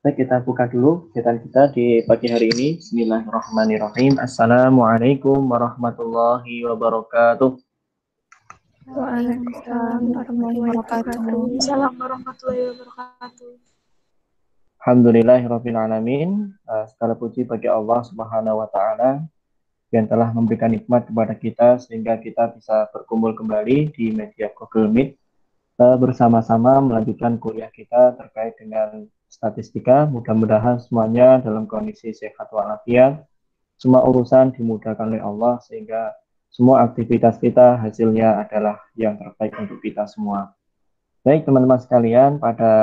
Baik, kita buka dulu kegiatan kita di pagi hari ini. Bismillahirrahmanirrahim. Assalamualaikum warahmatullahi wabarakatuh. Waalaikumsalam warahmatullahi wabarakatuh. Assalamualaikum warahmatullahi wabarakatuh. Alhamdulillahirabbil alamin. Segala puji bagi Allah Subhanahu wa taala yang telah memberikan nikmat kepada kita sehingga kita bisa berkumpul kembali di media Google Meet bersama-sama melanjutkan kuliah kita terkait dengan statistika. Mudah-mudahan semuanya dalam kondisi sehat walafiat. Semua urusan dimudahkan oleh Allah sehingga semua aktivitas kita hasilnya adalah yang terbaik untuk kita semua. Baik teman-teman sekalian, pada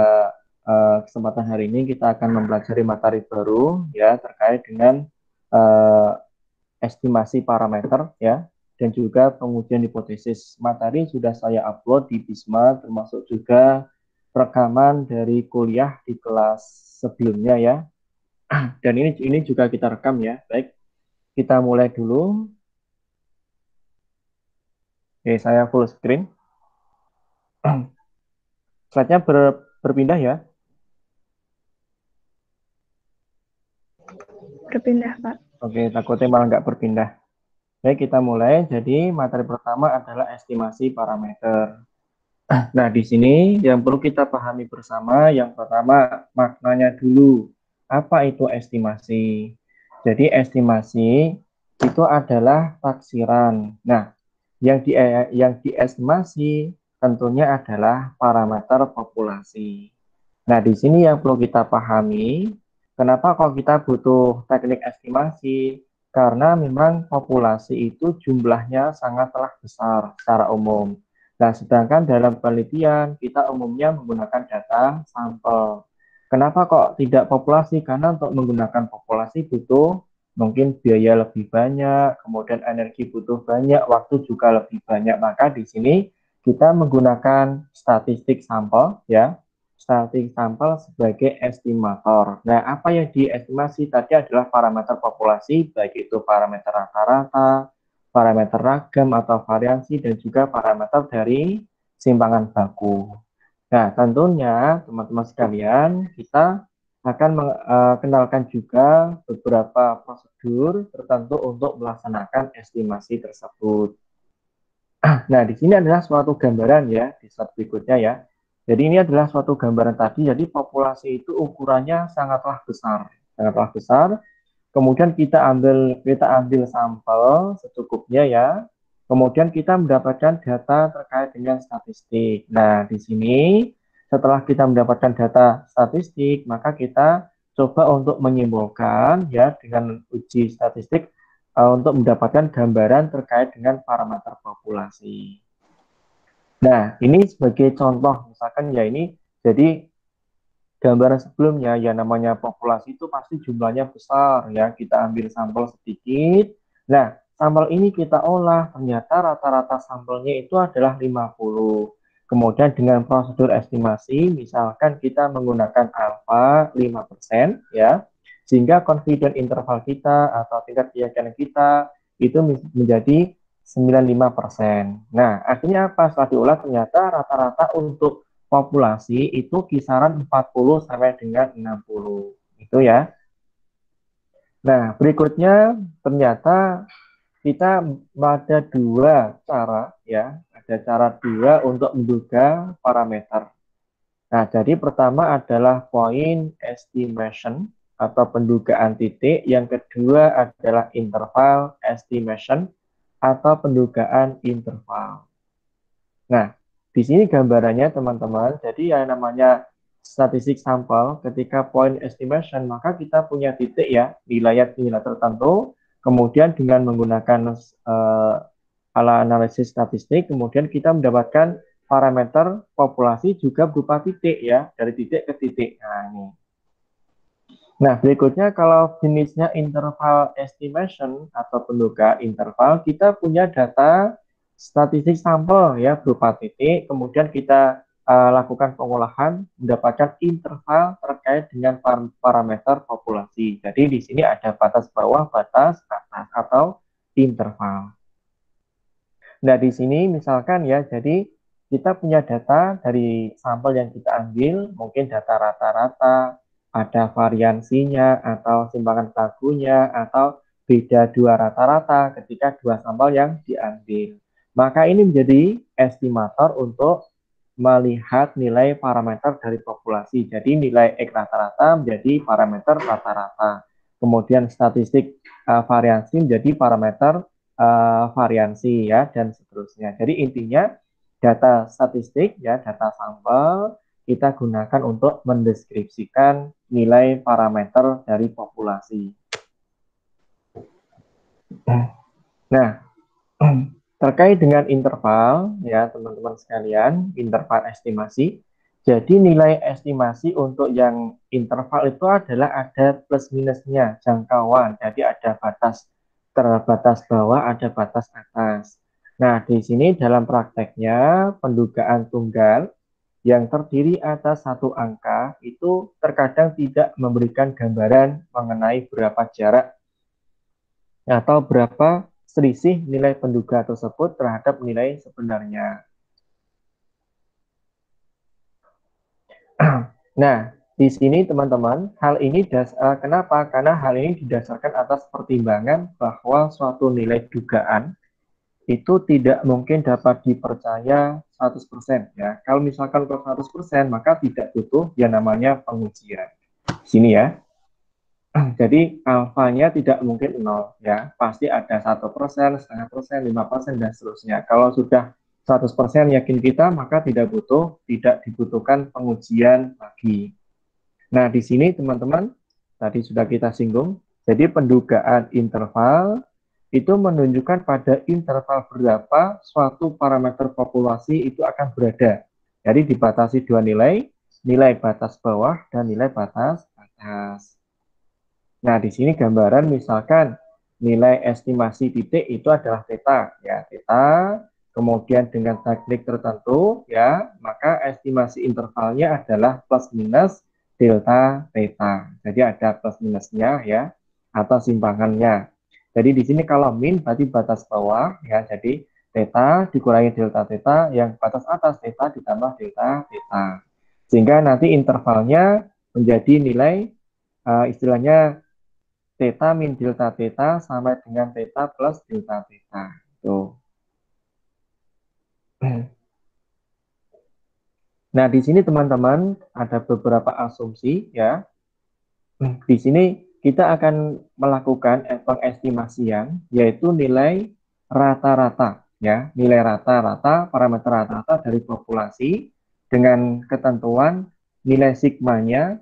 kesempatan hari ini kita akan mempelajari materi baru ya terkait dengan uh, estimasi parameter ya dan juga pengujian hipotesis. Materi sudah saya upload di Bisma termasuk juga rekaman dari kuliah di kelas sebelumnya ya. Dan ini juga kita rekam ya. Baik, kita mulai dulu. Oke, saya full screen. Slide-nya berpindah ya. Berpindah, Pak. Oke, takutnya malah nggak berpindah. Baik, kita mulai. Jadi materi pertama adalah estimasi parameter. Nah, di sini yang perlu kita pahami bersama, yang pertama maknanya dulu. Apa itu estimasi? Jadi estimasi itu adalah taksiran. Nah, yang diestimasi tentunya adalah parameter populasi. Nah, di sini yang perlu kita pahami, kenapa kok kita butuh teknik estimasi? Karena memang populasi itu jumlahnya sangatlah besar secara umum. Nah, sedangkan dalam penelitian kita umumnya menggunakan data sampel. Kenapa kok tidak populasi? Karena untuk menggunakan populasi butuh mungkin biaya lebih banyak, kemudian energi butuh banyak, waktu juga lebih banyak. Maka di sini kita menggunakan statistik sampel ya, statistik sampel sebagai estimator. Nah, apa yang diestimasi tadi adalah parameter populasi, baik itu parameter rata-rata, parameter ragam atau variasi, dan juga parameter dari simpangan baku. Nah, tentunya teman-teman sekalian, kita akan mengenalkan juga beberapa prosedur tertentu untuk melaksanakan estimasi tersebut. Nah, di sini adalah suatu gambaran ya, di slide berikutnya ya. Jadi ini adalah suatu gambaran tadi, jadi populasi itu ukurannya sangatlah besar, sangatlah besar. Kemudian kita ambil sampel secukupnya ya. Kemudian kita mendapatkan data terkait dengan statistik. Nah, di sini setelah kita mendapatkan data statistik, maka kita coba untuk menyimpulkan ya dengan uji statistik untuk mendapatkan gambaran terkait dengan parameter populasi. Nah, ini sebagai contoh, misalkan ya ini jadi gambaran sebelumnya ya namanya populasi itu pasti jumlahnya besar ya, kita ambil sampel sedikit. Nah, sampel ini kita olah, ternyata rata-rata sampelnya itu adalah 50. Kemudian dengan prosedur estimasi, misalkan kita menggunakan alfa 5% ya, sehingga confidence interval kita atau tingkat keyakinan kita itu menjadi 95%. Nah, akhirnya apa? Setelah diolah ternyata rata-rata untuk populasi itu kisaran 40 sampai dengan 60. Itu ya. Nah, berikutnya ternyata kita ada dua cara ya. Ada cara dua untuk menduga parameter. Nah, jadi pertama adalah point estimation atau pendugaan titik. Yang kedua adalah interval estimation atau pendugaan interval. Nah, di sini gambarannya teman-teman, jadi yang namanya statistik sampel ketika point estimation, maka kita punya titik ya, nilai tertentu, kemudian dengan menggunakan ala analisis statistik, kemudian kita mendapatkan parameter populasi juga berupa titik ya, dari titik ke titik. Nah, ini. Nah, berikutnya kalau jenisnya interval estimation atau penduga interval, kita punya data statistik sampel ya berupa titik, kemudian kita lakukan pengolahan mendapatkan interval terkait dengan parameter populasi. Jadi di sini ada batas bawah, batas atas atau interval. Nah, di sini misalkan ya, jadi kita punya data dari sampel yang kita ambil, mungkin data rata-rata, ada variansinya, atau simpangan bakunya, atau beda dua rata-rata ketika dua sampel yang diambil. Maka ini menjadi estimator untuk melihat nilai parameter dari populasi. Jadi nilai X rata-rata menjadi parameter rata-rata. Kemudian statistik variansi menjadi parameter variansi ya, dan seterusnya. Jadi intinya data statistik ya, data sampel kita gunakan untuk mendeskripsikan nilai parameter dari populasi. Nah, terkait dengan interval ya teman-teman sekalian, interval estimasi. Jadi nilai estimasi untuk yang interval itu adalah ada plus minusnya, jangkauan. Jadi ada batas terbatas bawah, ada batas atas. Nah, di sini dalam prakteknya pendugaan tunggal yang terdiri atas satu angka itu terkadang tidak memberikan gambaran mengenai berapa jarak atau berapa selisih nilai penduga tersebut terhadap nilai sebenarnya. Nah, di sini teman-teman, hal ini kenapa? Karena hal ini didasarkan atas pertimbangan bahwa suatu nilai dugaan itu tidak mungkin dapat dipercaya 100% ya. Kalau misalkan ke 100%, maka tidak butuh yang namanya pengujian. Sini ya. Jadi alfanya tidak mungkin 0 ya. Pasti ada 1%, setengah persen, 5%, dan seterusnya. Kalau sudah 100% yakin kita, maka tidak dibutuhkan pengujian lagi. Nah, di sini teman-teman, tadi sudah kita singgung. Jadi pendugaan interval itu menunjukkan pada interval berapa suatu parameter populasi itu akan berada. Jadi dibatasi dua nilai, nilai batas bawah dan nilai batas atas. Nah, di sini gambaran misalkan nilai estimasi titik itu adalah theta, ya, theta. Kemudian dengan teknik tertentu, ya, maka estimasi intervalnya adalah plus minus delta theta. Jadi ada plus minusnya, ya, atau simpangannya. Jadi di sini kalau min berarti batas bawah, ya, jadi theta dikurangi delta theta, yang batas atas theta ditambah delta theta. Sehingga nanti intervalnya menjadi nilai istilahnya theta min delta theta sampai dengan theta plus delta theta. Tuh. Nah, di sini teman-teman ada beberapa asumsi ya. Di sini kita akan melakukan pengestimasian yaitu nilai rata-rata ya, nilai rata-rata parameter rata-rata dari populasi dengan ketentuan nilai sigmanya.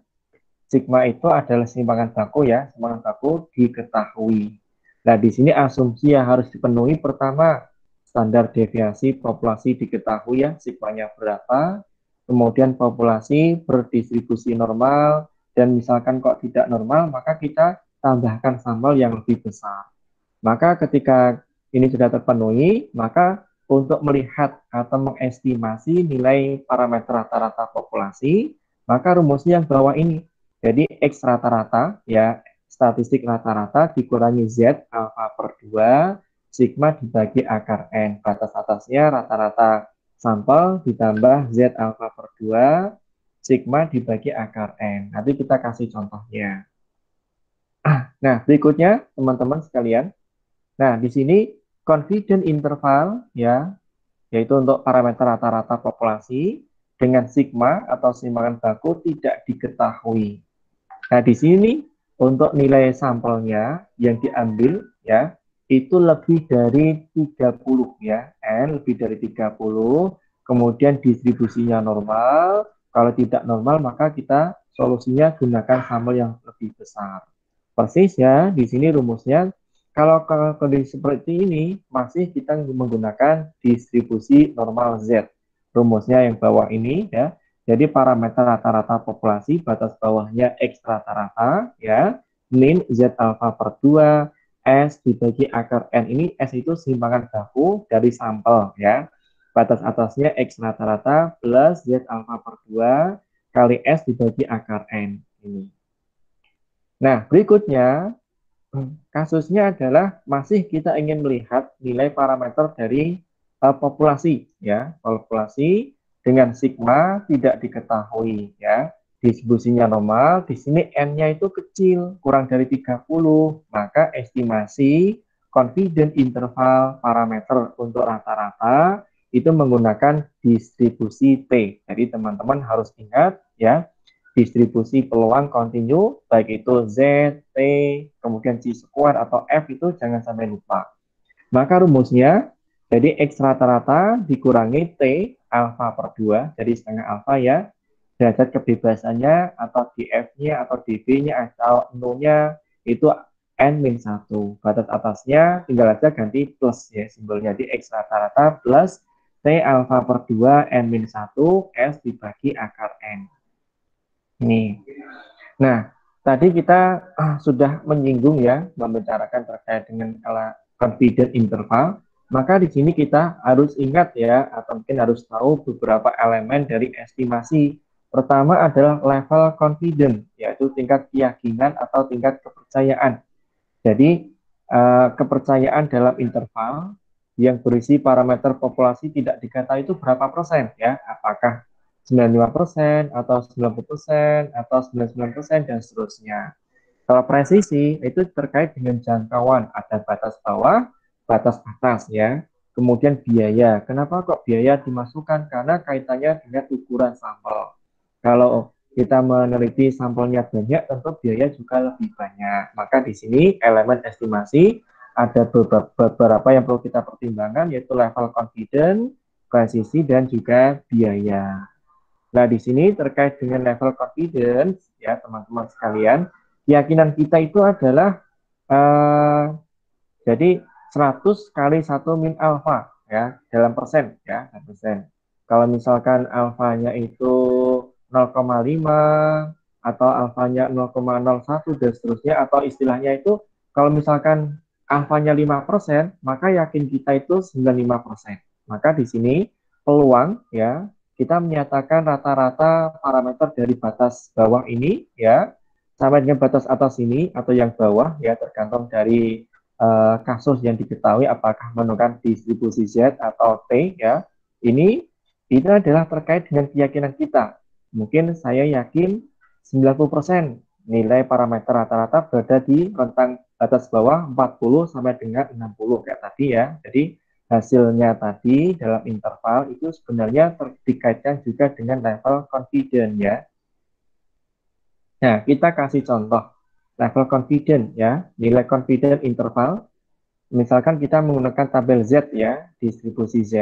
Sigma itu adalah simpangan baku ya, simpangan baku diketahui. Nah, di sini asumsi yang harus dipenuhi pertama, standar deviasi populasi diketahui ya, sigmanya berapa, kemudian populasi berdistribusi normal, dan misalkan kok tidak normal, maka kita tambahkan sampel yang lebih besar. Maka ketika ini sudah terpenuhi, maka untuk melihat atau mengestimasi nilai parameter rata-rata populasi, maka rumusnya yang bawah ini. Jadi X rata-rata, ya, statistik rata-rata dikurangi Z alfa per 2, sigma dibagi akar N. Batas atasnya rata-rata sampel ditambah Z alfa per 2, sigma dibagi akar N. Nanti kita kasih contohnya. Nah, berikutnya teman-teman sekalian. Nah, di sini confidence interval ya, yaitu untuk parameter rata-rata populasi dengan sigma atau simpangan baku tidak diketahui. Nah, di sini untuk nilai sampelnya yang diambil ya, itu lebih dari 30 ya, N lebih dari 30, kemudian distribusinya normal. Kalau tidak normal, maka kita solusinya gunakan sampel yang lebih besar. Persis ya, di sini rumusnya. Kalau kondisi seperti ini, masih kita menggunakan distribusi normal Z. Rumusnya yang bawah ini ya. Jadi parameter rata-rata populasi, batas bawahnya X rata-rata, ya, min Z alfa per 2, S dibagi akar N. Ini S itu simpangan baku dari sampel, ya. Batas atasnya X rata-rata plus Z alfa per 2 kali S dibagi akar N. Ini. Nah, berikutnya, kasusnya adalah masih kita ingin melihat nilai parameter dari populasi ya, populasi dengan sigma tidak diketahui ya. Distribusinya normal, di sini N-nya itu kecil, kurang dari 30, maka estimasi confidence interval parameter untuk rata-rata itu menggunakan distribusi T. Jadi teman-teman harus ingat ya, distribusi peluang kontinu, baik itu Z, T, kemudian C square atau F itu jangan sampai lupa. Maka rumusnya, jadi X rata-rata dikurangi T alfa per 2, jadi setengah alfa ya, derajat kebebasannya atau df-nya atau db-nya atau nolnya itu N-1. Batas atasnya tinggal aja ganti plus ya simbolnya, di X rata-rata plus T alfa per 2 N-1 S dibagi akar N. Ini. Nah, tadi kita sudah menyinggung ya, membicarakan terkait dengan confidence interval. Maka di sini kita harus ingat ya, atau mungkin harus tahu beberapa elemen dari estimasi. Pertama adalah level confidence, yaitu tingkat keyakinan atau tingkat kepercayaan. Jadi, kepercayaan dalam interval yang berisi parameter populasi tidak diketahui itu berapa persen ya? Apakah 95% atau 90% atau 99% dan seterusnya. Kalau presisi itu terkait dengan jangkauan, ada batas bawah, batas atas ya. Kemudian biaya. Kenapa kok biaya dimasukkan? Karena kaitannya dengan ukuran sampel. Kalau kita meneliti sampelnya banyak, tentu biaya juga lebih banyak. Maka di sini elemen estimasi ada beberapa yang perlu kita pertimbangkan, yaitu level confidence, presisi, dan juga biaya. Nah, di sini terkait dengan level confidence, ya teman-teman sekalian, keyakinan kita itu adalah jadi 100 kali 1 min alfa ya dalam persen ya persen. Kalau misalkan alfanya itu 0,5 atau alfanya 0,01 dan seterusnya, atau istilahnya itu kalau misalkan alfanya 5%, maka yakin kita itu 95%. Maka di sini peluang ya kita menyatakan rata-rata parameter dari batas bawah ini ya sampai dengan batas atas ini atau yang bawah ya tergantung dari kasus yang diketahui apakah menggunakan distribusi Z atau T ya. Ini itu adalah terkait dengan keyakinan kita. Mungkin saya yakin 90% nilai parameter rata-rata berada di rentang batas bawah 40 sampai dengan 60 kayak tadi ya. Jadi hasilnya tadi dalam interval itu sebenarnya dikaitkan juga dengan level confidence ya. Nah, kita kasih contoh level confidence ya, nilai confidence interval. Misalkan kita menggunakan tabel Z ya, distribusi Z.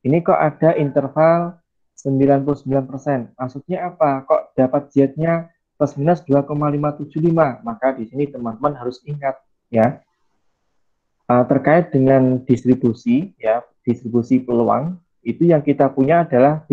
Ini kok ada interval 99%. Maksudnya apa? Kok dapat Z-nya plus minus 2,575? Maka di sini teman-teman harus ingat ya, terkait dengan distribusi ya, distribusi peluang itu yang kita punya adalah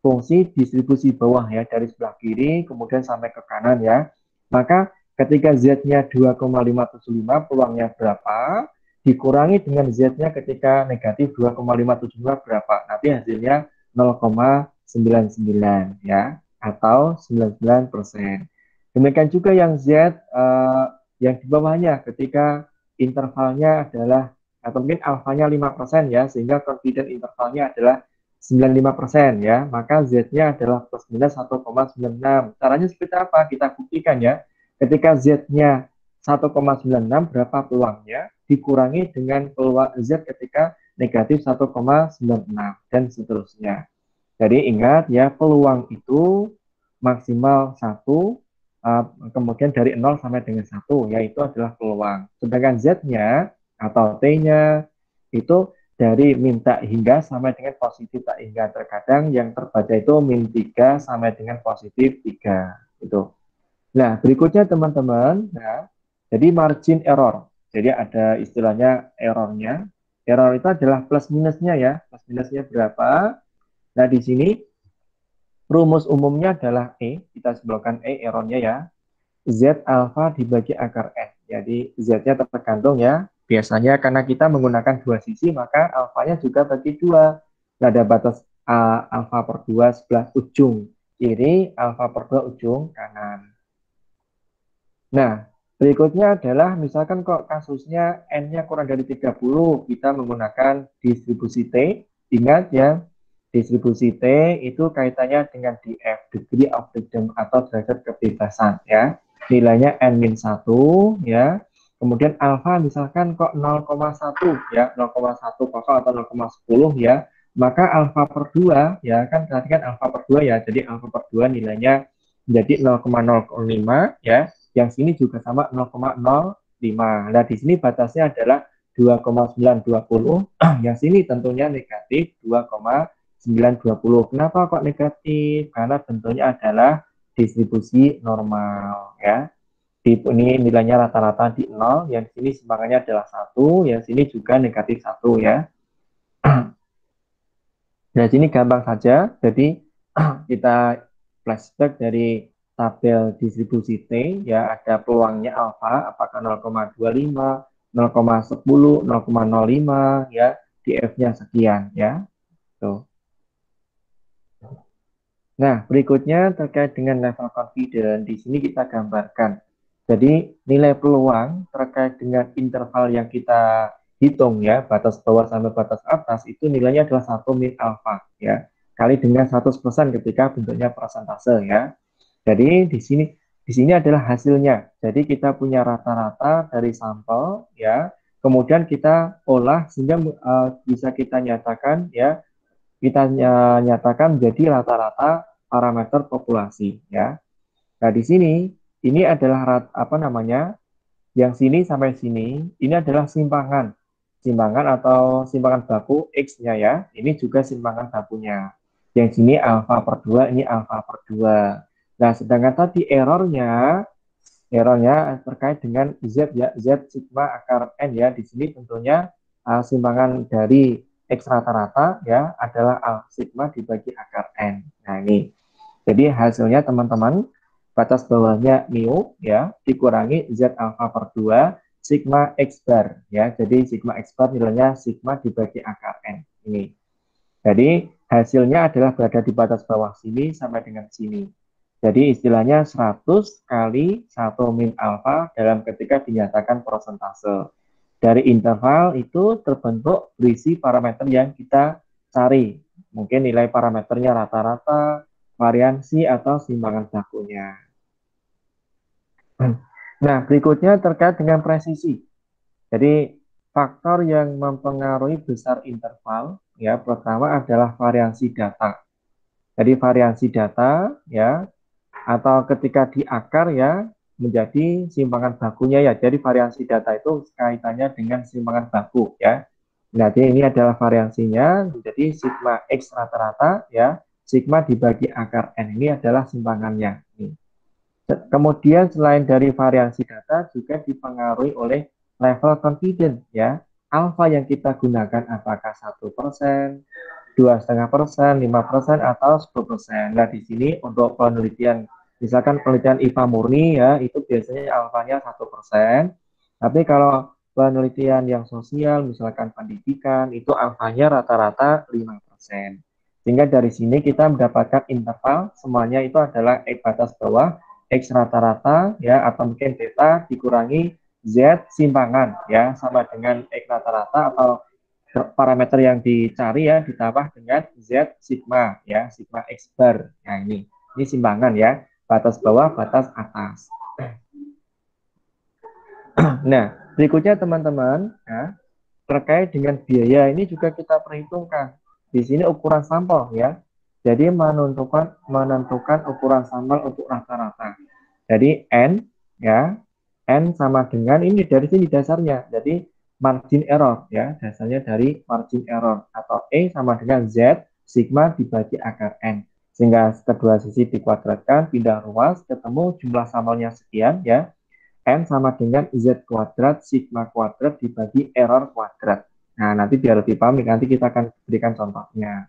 fungsi distribusi bawah ya, dari sebelah kiri kemudian sampai ke kanan ya. Maka ketika Z-nya 2,575 peluangnya berapa dikurangi dengan Z-nya ketika negatif 2,575 berapa, nanti hasilnya 0,99 ya, atau 99%. Demikian juga yang Z yang di bawahnya ketika intervalnya adalah atau mungkin alfanya 5% ya, sehingga confidence intervalnya adalah 95% ya, maka Z-nya adalah plus minus 1,96. Caranya seperti apa? Kita buktikan ya. Ketika Z-nya 1,96 berapa peluangnya dikurangi dengan peluang Z ketika negatif 1,96 dan seterusnya. Jadi ingat ya, peluang itu maksimal 1, kemudian dari 0 sampai dengan 1, yaitu adalah peluang. Sedangkan Z-nya atau T-nya itu dari min tak hingga sampai dengan positif tak hingga. Terkadang yang terbaca itu min 3 sampai dengan positif 3. Gitu. Nah, berikutnya teman-teman, nah, jadi margin error. Jadi ada istilahnya errornya. Error itu adalah plus minusnya ya. Plus minusnya berapa? Nah, di sini rumus umumnya adalah E, kita sebutkan E errornya ya. Z alfa dibagi akar N. Jadi Z-nya tergantung ya. Biasanya karena kita menggunakan dua sisi, maka alfanya juga bagi dua. Ada batas alfa per 2 sebelah ujung kiri, alfa per 2 ujung kanan. Nah, Berikutnya adalah misalkan kok kasusnya N-nya kurang dari 30, kita menggunakan distribusi T. Ingat ya, distribusi T itu kaitannya dengan df, degree of freedom atau derajat kebebasan ya. Nilainya N-1 ya. Kemudian alfa misalkan kok 0,1 ya, 0,10 atau 0,10 ya. Maka alfa per 2 ya, kan berarti kan alfa per 2 ya. Jadi alfa per 2 nilainya menjadi 0,05 ya, yang sini juga sama 0,05. Nah, di sini batasnya adalah 2,920, yang sini tentunya negatif 2,920. Kenapa kok negatif? Karena bentuknya adalah distribusi normal ya. Ini nilainya rata-rata di 0, yang sini simpangannya adalah 1, yang sini juga negatif 1 ya. Nah, sini gampang saja. Jadi kita flashback dari tabel distribusi T ya, ada peluangnya alfa apakah 0,25, 0,10, 0,05 ya, df-nya sekian ya. Tuh. Nah, berikutnya terkait dengan level confidence, di sini kita gambarkan. Jadi nilai peluang terkait dengan interval yang kita hitung ya, batas bawah sampai batas atas itu nilainya adalah 1 min alfa ya, kali dengan 100% ketika bentuknya persentase ya. Jadi di sini adalah hasilnya. Jadi kita punya rata-rata dari sampel ya, kemudian kita olah sehingga bisa kita nyatakan ya, kita nyatakan menjadi rata-rata parameter populasi ya. Nah, di sini ini adalah apa namanya? Yang sini sampai sini ini adalah simpangan. Simpangan atau simpangan baku X-nya ya. Ini juga simpangan bakunya. Yang sini alfa per 2, ini alfa per 2. Nah, sedangkan tadi errornya terkait dengan Z ya, Z sigma akar N ya. Di sini tentunya simpangan dari X rata-rata ya adalah sigma dibagi akar N. Nah, ini. Jadi hasilnya teman-teman, batas bawahnya mu ya dikurangi Z alfa per 2 sigma X bar ya. Jadi sigma X bar nilainya sigma dibagi akar N. Ini. Jadi hasilnya adalah berada di batas bawah sini sampai dengan sini. Jadi istilahnya 100 kali 1 min alfa dalam ketika dinyatakan persentase. Dari interval itu terbentuk berisi parameter yang kita cari. Mungkin nilai parameternya rata-rata, variansi, atau simpangan bakunya. Nah, berikutnya terkait dengan presisi. Jadi faktor yang mempengaruhi besar interval ya, pertama adalah variansi data. Jadi variansi data ya, atau ketika di akar ya menjadi simpangan bakunya ya. Jadi variansi data itu kaitannya dengan simpangan baku ya. Jadi ini adalah variansinya, jadi sigma X rata-rata ya, sigma dibagi akar N ini adalah simpangannya. Kemudian selain dari variansi data juga dipengaruhi oleh level confidence ya. Alfa yang kita gunakan apakah 1%, 2,5%, 5%, atau 10%. Nah, di sini untuk penelitian, misalkan penelitian IPA murni ya, itu biasanya alfanya 1%. Tapi kalau penelitian yang sosial, misalkan pendidikan, itu alfanya rata-rata 5%. Sehingga dari sini kita mendapatkan interval, semuanya itu adalah batas bawah, X rata-rata ya, atau mungkin beta dikurangi Z simpangan ya, sama dengan X rata-rata atau parameter yang dicari ya ditambah dengan Z sigma ya, sigma X bar. Nah, ini simpangan ya, batas bawah, batas atas. Nah, berikutnya teman-teman ya, terkait dengan biaya ini juga kita perhitungkan. Di sini ukuran sampel ya. Jadi menentukan ukuran sampel untuk rata-rata. Jadi N ya, N sama dengan ini dari sini dasarnya. Jadi margin error ya, dasarnya dari margin error, atau E sama dengan Z sigma dibagi akar N. Sehingga kedua sisi dikuadratkan, pindah ruas, ketemu jumlah sampelnya sekian ya. N sama dengan Z kuadrat sigma kuadrat dibagi error kuadrat. Nah, nanti biar lebih paham, nanti kita akan berikan contohnya.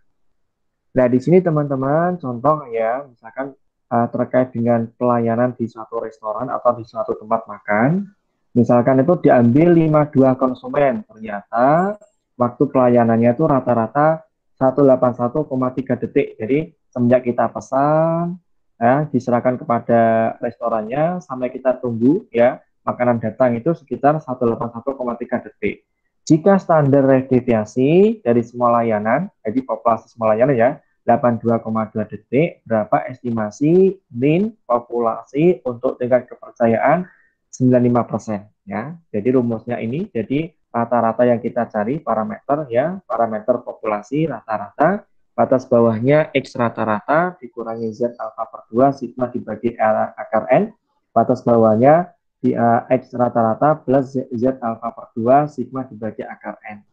Nah, di sini teman-teman contoh ya, misalkan terkait dengan pelayanan di suatu restoran atau di suatu tempat makan. Misalkan itu diambil 52 konsumen, ternyata waktu pelayanannya itu rata-rata 181,3 detik. Jadi semenjak kita pesan, ya, diserahkan kepada restorannya sampai kita tunggu ya, makanan datang itu sekitar 181,3 detik. Jika standar deviasi dari semua layanan, jadi populasi semua layanan ya, 82,2 detik, berapa estimasi mean populasi untuk tingkat kepercayaan 95% ya. Jadi rumusnya ini, jadi rata-rata yang kita cari parameter ya, parameter populasi rata-rata, batas bawahnya X rata-rata dikurangi Z alfa per 2 sigma dibagi akar N, batas bawahnya di X rata-rata plus Z alfa per 2 sigma dibagi akar N.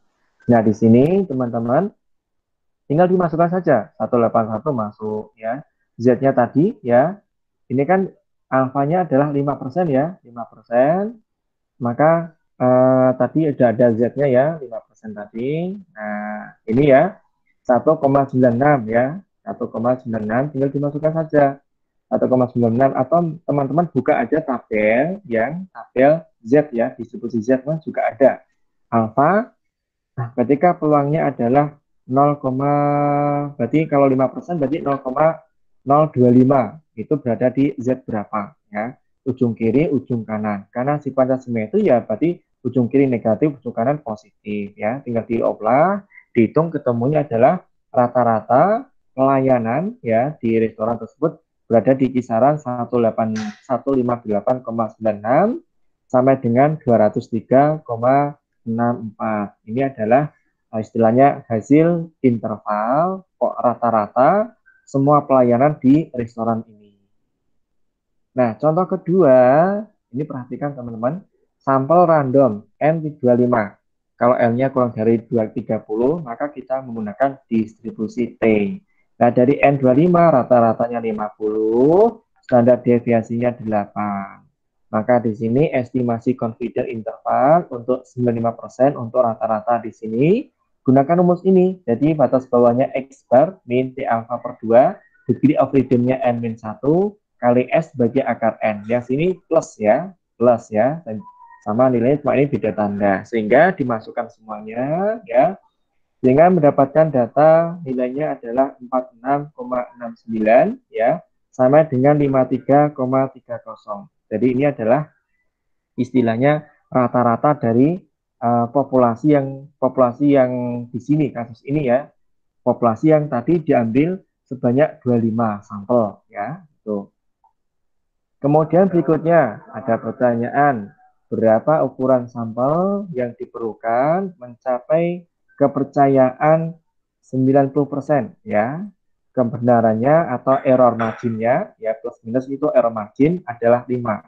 Nah, di sini teman-teman tinggal dimasukkan saja 181 masuk ya. Z-nya tadi ya. Ini kan alfanya adalah 5% ya, 5%. Maka tadi ada Z-nya ya, 5% tadi. Nah, ini ya 1,96 ya. 1,96 tinggal dimasukkan saja. 1,96 atau teman-teman buka aja tabel yang tabel Z ya, distribusi Z kan juga ada. Alfa, nah ketika peluangnya adalah 0, berarti kalau 5% berarti 0,025 itu berada di Z berapa ya, ujung kiri ujung kanan, karena sifatnya semi itu ya berarti ujung kiri negatif ujung kanan positif ya, tinggal diolah dihitung ketemunya adalah rata-rata pelayanan ya di restoran tersebut berada di kisaran 158,96 sampai dengan 203,64. Ini adalah istilahnya hasil interval kok rata-rata semua pelayanan di restoran ini. Nah, contoh kedua, ini perhatikan teman-teman, sampel random N25. Kalau L-nya kurang dari 230, maka kita menggunakan distribusi T. Nah, dari N25 rata-ratanya 50, standar deviasinya 8. Maka di sini estimasi confidence interval untuk 95% untuk rata-rata di sini. Gunakan rumus ini. Jadi batas bawahnya X bar min T alpha per 2, degree of freedom-nya N-1, kali S bagi akar N. Yang sini plus ya. Dan sama nilainya cuma ini beda tanda. Sehingga dimasukkan semuanya ya. Sehingga mendapatkan data nilainya adalah 46,69 ya, sama dengan 53,30. Jadi ini adalah istilahnya rata-rata dari populasi yang di sini kasus ini ya, populasi yang tadi diambil sebanyak 25 sampel ya. Tuh. Kemudian berikutnya ada pertanyaan, berapa ukuran sampel yang diperlukan mencapai kepercayaan 90% ya. Kebenarannya atau error marginnya ya, plus minus itu error margin adalah 5.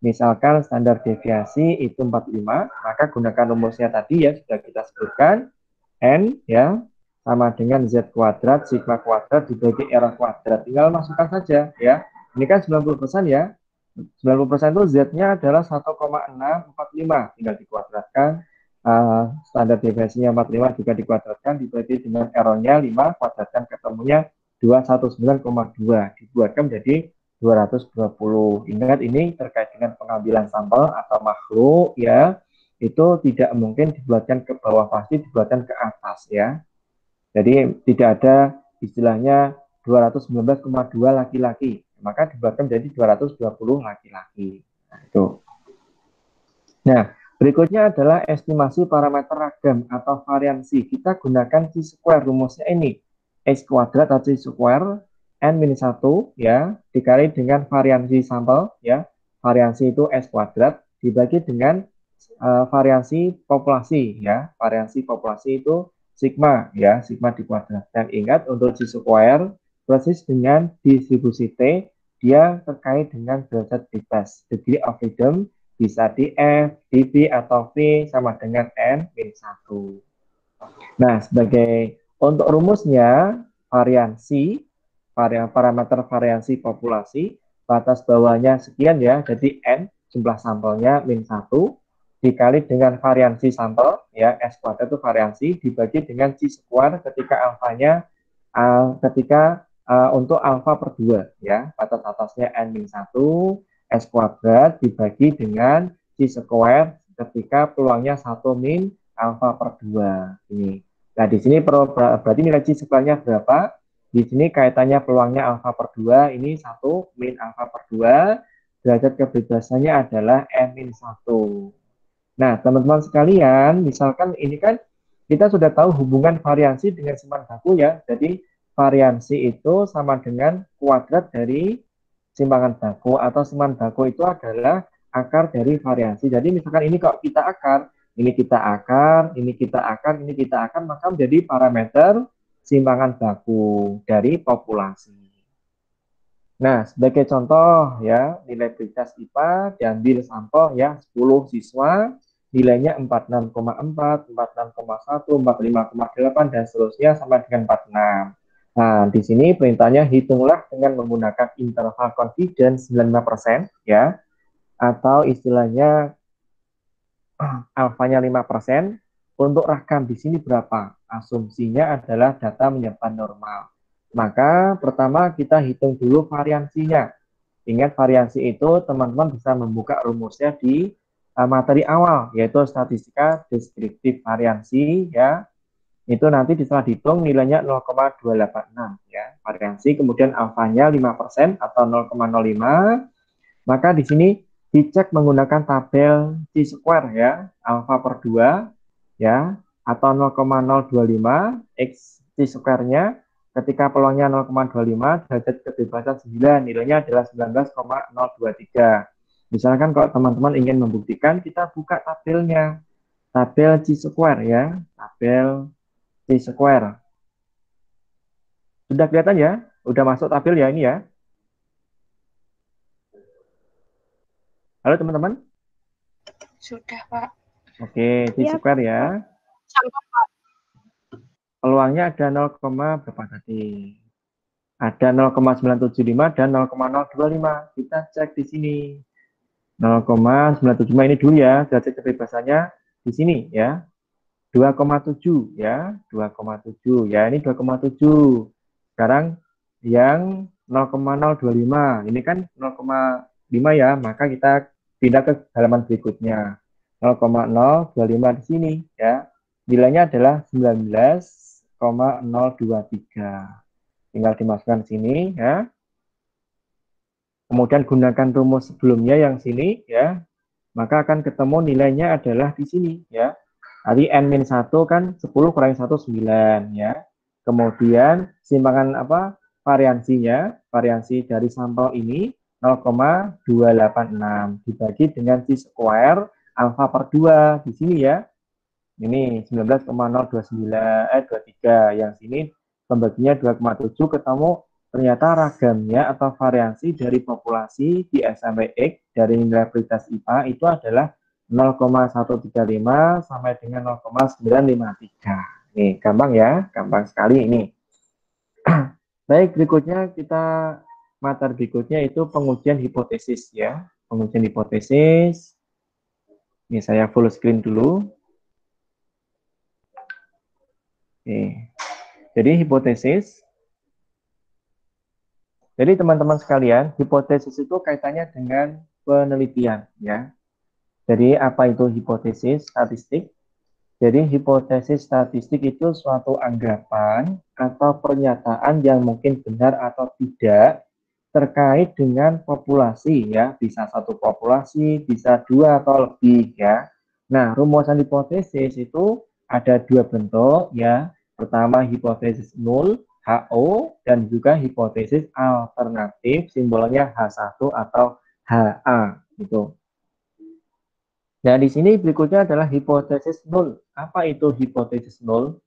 Misalkan standar deviasi itu 45, maka gunakan rumusnya tadi ya sudah kita sebutkan, N ya sama dengan Z kuadrat sigma kuadrat dibagi R kuadrat. Tinggal masukkan saja ya. Ini kan 90% ya. 90% itu Z-nya adalah 1,645, tinggal dikuadratkan. Standar deviasinya 45 juga dikuadratkan dibagi dengan R-nya 5, kuadratkan ketemunya 219,2, dibuatkan menjadi 220. Ingat ini terkait dengan pengambilan sampel atau makhluk ya, itu tidak mungkin dibuatkan ke bawah, pasti dibuatkan ke atas ya. Jadi tidak ada istilahnya 219,2 laki-laki, maka dibuatkan menjadi 220 laki-laki. Nah, itu. Nah, berikutnya adalah estimasi parameter ragam atau variansi. Kita gunakan chi-square, rumusnya ini. X kuadrat atau chi-square N-1 ya, dikali dengan variansi sampel ya. Variansi itu S kuadrat dibagi dengan variansi populasi ya. Variansi populasi itu sigma ya, sigma dikuadratkan. Ingat untuk chi-square persis dengan distribusi T, dia terkait dengan derajat bebas, degree of freedom, bisa di F, di V, atau V sama dengan N-1. Nah, sebagai untuk rumusnya, variansi, parameter variansi populasi, batas bawahnya sekian ya, jadi N, jumlah sampelnya min 1, dikali dengan variansi sampel, ya, S kuadrat itu variansi, dibagi dengan chi-square ketika alfanya, untuk alfa per 2, ya, batas atasnya N-1, S kuadrat dibagi dengan chi-square ketika peluangnya 1 min alfa per 2. Ini. Nah, di sini berarti nilai chi-square-nya berapa? Di sini kaitannya peluangnya alfa per 2, ini 1 min alfa per 2, derajat kebebasannya adalah N-1. Nah, teman-teman sekalian, misalkan ini kan kita sudah tahu hubungan variansi dengan simpanan baku ya. Jadi variansi itu sama dengan kuadrat dari simpangan baku, atau simpangan baku itu adalah akar dari variansi. Jadi misalkan ini kalau kita akar, ini kita akar, ini kita akar, ini kita akar, maka menjadi parameter simpangan baku dari populasi. Nah, sebagai contoh ya, nilai berkas IPA diambil sampel ya 10 siswa, nilainya 46,4, 46,1, 45,8 dan seterusnya sampai dengan 46. Nah, di sini perintahnya hitunglah dengan menggunakan interval confidence 95% ya, atau istilahnya alfanya 5%. Untuk rakam di sini berapa? Asumsinya adalah data menyebabkan normal. Maka pertama kita hitung dulu variansinya. Ingat variansi itu teman-teman bisa membuka rumusnya di materi awal, yaitu statistika deskriptif variansi ya. Itu nanti setelah dihitung nilainya 0,286 ya. Variansi kemudian alfanya 5% atau 0,05. Maka di sini dicek menggunakan tabel Chi-square ya, alfa per 2 ya, atau 0,025 X Chi-square-nya. Ketika peluangnya 0,25, derajat kebebasan 9, nilainya adalah 19,023. Misalkan kalau teman-teman ingin membuktikan, kita buka tabelnya. Tabel Chi-square ya, tabel Chi-square. Sudah kelihatan ya? Udah masuk tabel ya ini ya? Halo teman-teman? Sudah, Pak. Oke, Chi-square ya. Sampai, Pak. Peluangnya ada 0, berapa tadi? Ada 0,975 dan 0,025. Kita cek di sini. 0,975 ini dulu ya, derajat kebebasannya di sini ya. 2,7 ya, 2,7 ya, ini 2,7. Sekarang yang 0,025, ini kan 0,5 ya, maka kita pindah ke halaman berikutnya. 0,025 di sini ya. Nilainya adalah 19,023. Tinggal dimasukkan sini ya. Kemudian gunakan rumus sebelumnya yang sini ya. Maka akan ketemu nilainya adalah di sini ya. Tadi N-1 kan 10 kurangi 1 9 ya. Kemudian simpangan apa? Variansinya, variansi dari sampel ini 0,286 dibagi dengan Chi-square alfa per 2 di sini ya. Ini 19,023 yang sini pembaginya 2,7, ketemu ternyata ragamnya atau variansi dari populasi di SMPX dari nilai prioritas IPA itu adalah 0,135 sampai dengan 0,953. Nih, gampang ya, gampang sekali ini. Baik, berikutnya kita materi berikutnya itu pengujian hipotesis ya. Pengujian hipotesis. Ini saya full screen dulu. Oke. Jadi hipotesis. Jadi teman-teman sekalian, hipotesis itu kaitannya dengan penelitian ya. Jadi apa itu hipotesis statistik? Jadi hipotesis statistik itu suatu anggapan atau pernyataan yang mungkin benar atau tidak terkait dengan populasi ya. Bisa satu populasi, bisa dua atau lebih ya. Nah, rumusan hipotesis itu ada dua bentuk ya. Pertama hipotesis nul, HO, dan juga hipotesis alternatif, simbolnya H1 atau HA gitu. Nah, di sini berikutnya adalah hipotesis nul. Apa itu hipotesis nul?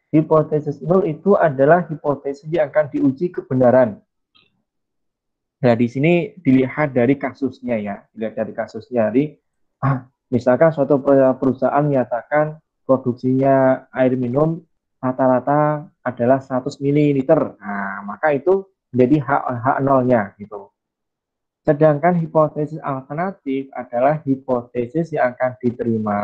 Hipotesis nul itu adalah hipotesis yang akan diuji kebenaran. Nah, di sini dilihat dari kasusnya ya, dilihat dari kasusnya. Jadi, misalkan suatu perusahaan menyatakan produksinya air minum rata-rata adalah 100 ml. Nah, maka itu menjadi H0-nya gitu. Sedangkan hipotesis alternatif adalah hipotesis yang akan diterima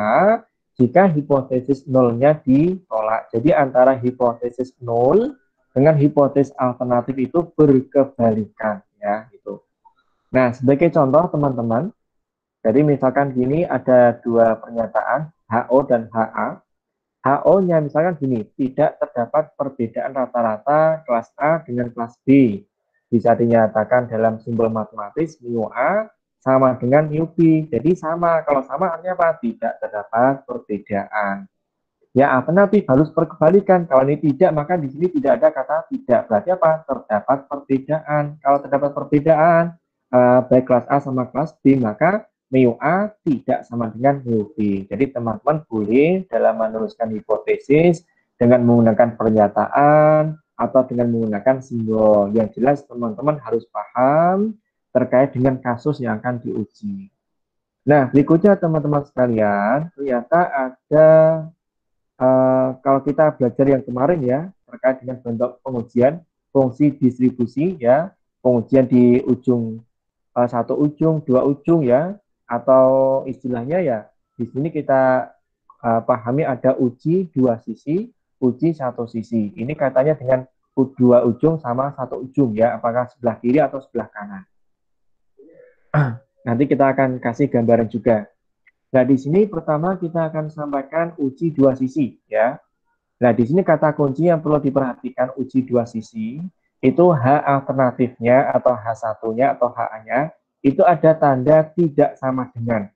jika hipotesis nolnya ditolak. Jadi antara hipotesis nol dengan hipotesis alternatif itu berkebalikan ya gitu. Nah, sebagai contoh teman-teman, jadi misalkan gini ada dua pernyataan HO dan HA. HO-nya misalkan gini, tidak terdapat perbedaan rata-rata kelas A dengan kelas B. Bisa dinyatakan dalam simbol matematis mu A sama dengan UV. Jadi sama. Kalau sama artinya apa? Tidak terdapat perbedaan. Ya, alternatif harus berkebalikan. Kalau ini tidak, maka di sini tidak ada kata tidak. Berarti apa? Terdapat perbedaan. Kalau terdapat perbedaan, baik kelas A sama kelas B, maka mu A tidak sama dengan mu B. Jadi teman-teman boleh dalam menuliskan hipotesis dengan menggunakan pernyataan atau dengan menggunakan simbol. Yang jelas teman-teman harus paham terkait dengan kasus yang akan diuji. Nah, berikutnya teman-teman sekalian, ternyata ada kalau kita belajar yang kemarin ya, terkait dengan bentuk pengujian, fungsi distribusi ya, pengujian di ujung satu ujung, dua ujung ya, atau istilahnya ya, di sini kita pahami ada uji dua sisi, uji satu sisi. Ini katanya dengan dua ujung sama satu ujung ya, apakah sebelah kiri atau sebelah kanan. Nanti kita akan kasih gambaran juga. Nah, di sini pertama kita akan sampaikan uji dua sisi ya. Nah, di sini kata kunci yang perlu diperhatikan uji dua sisi itu H alternatifnya atau H1-nya atau HA-nya itu ada tanda tidak sama dengan.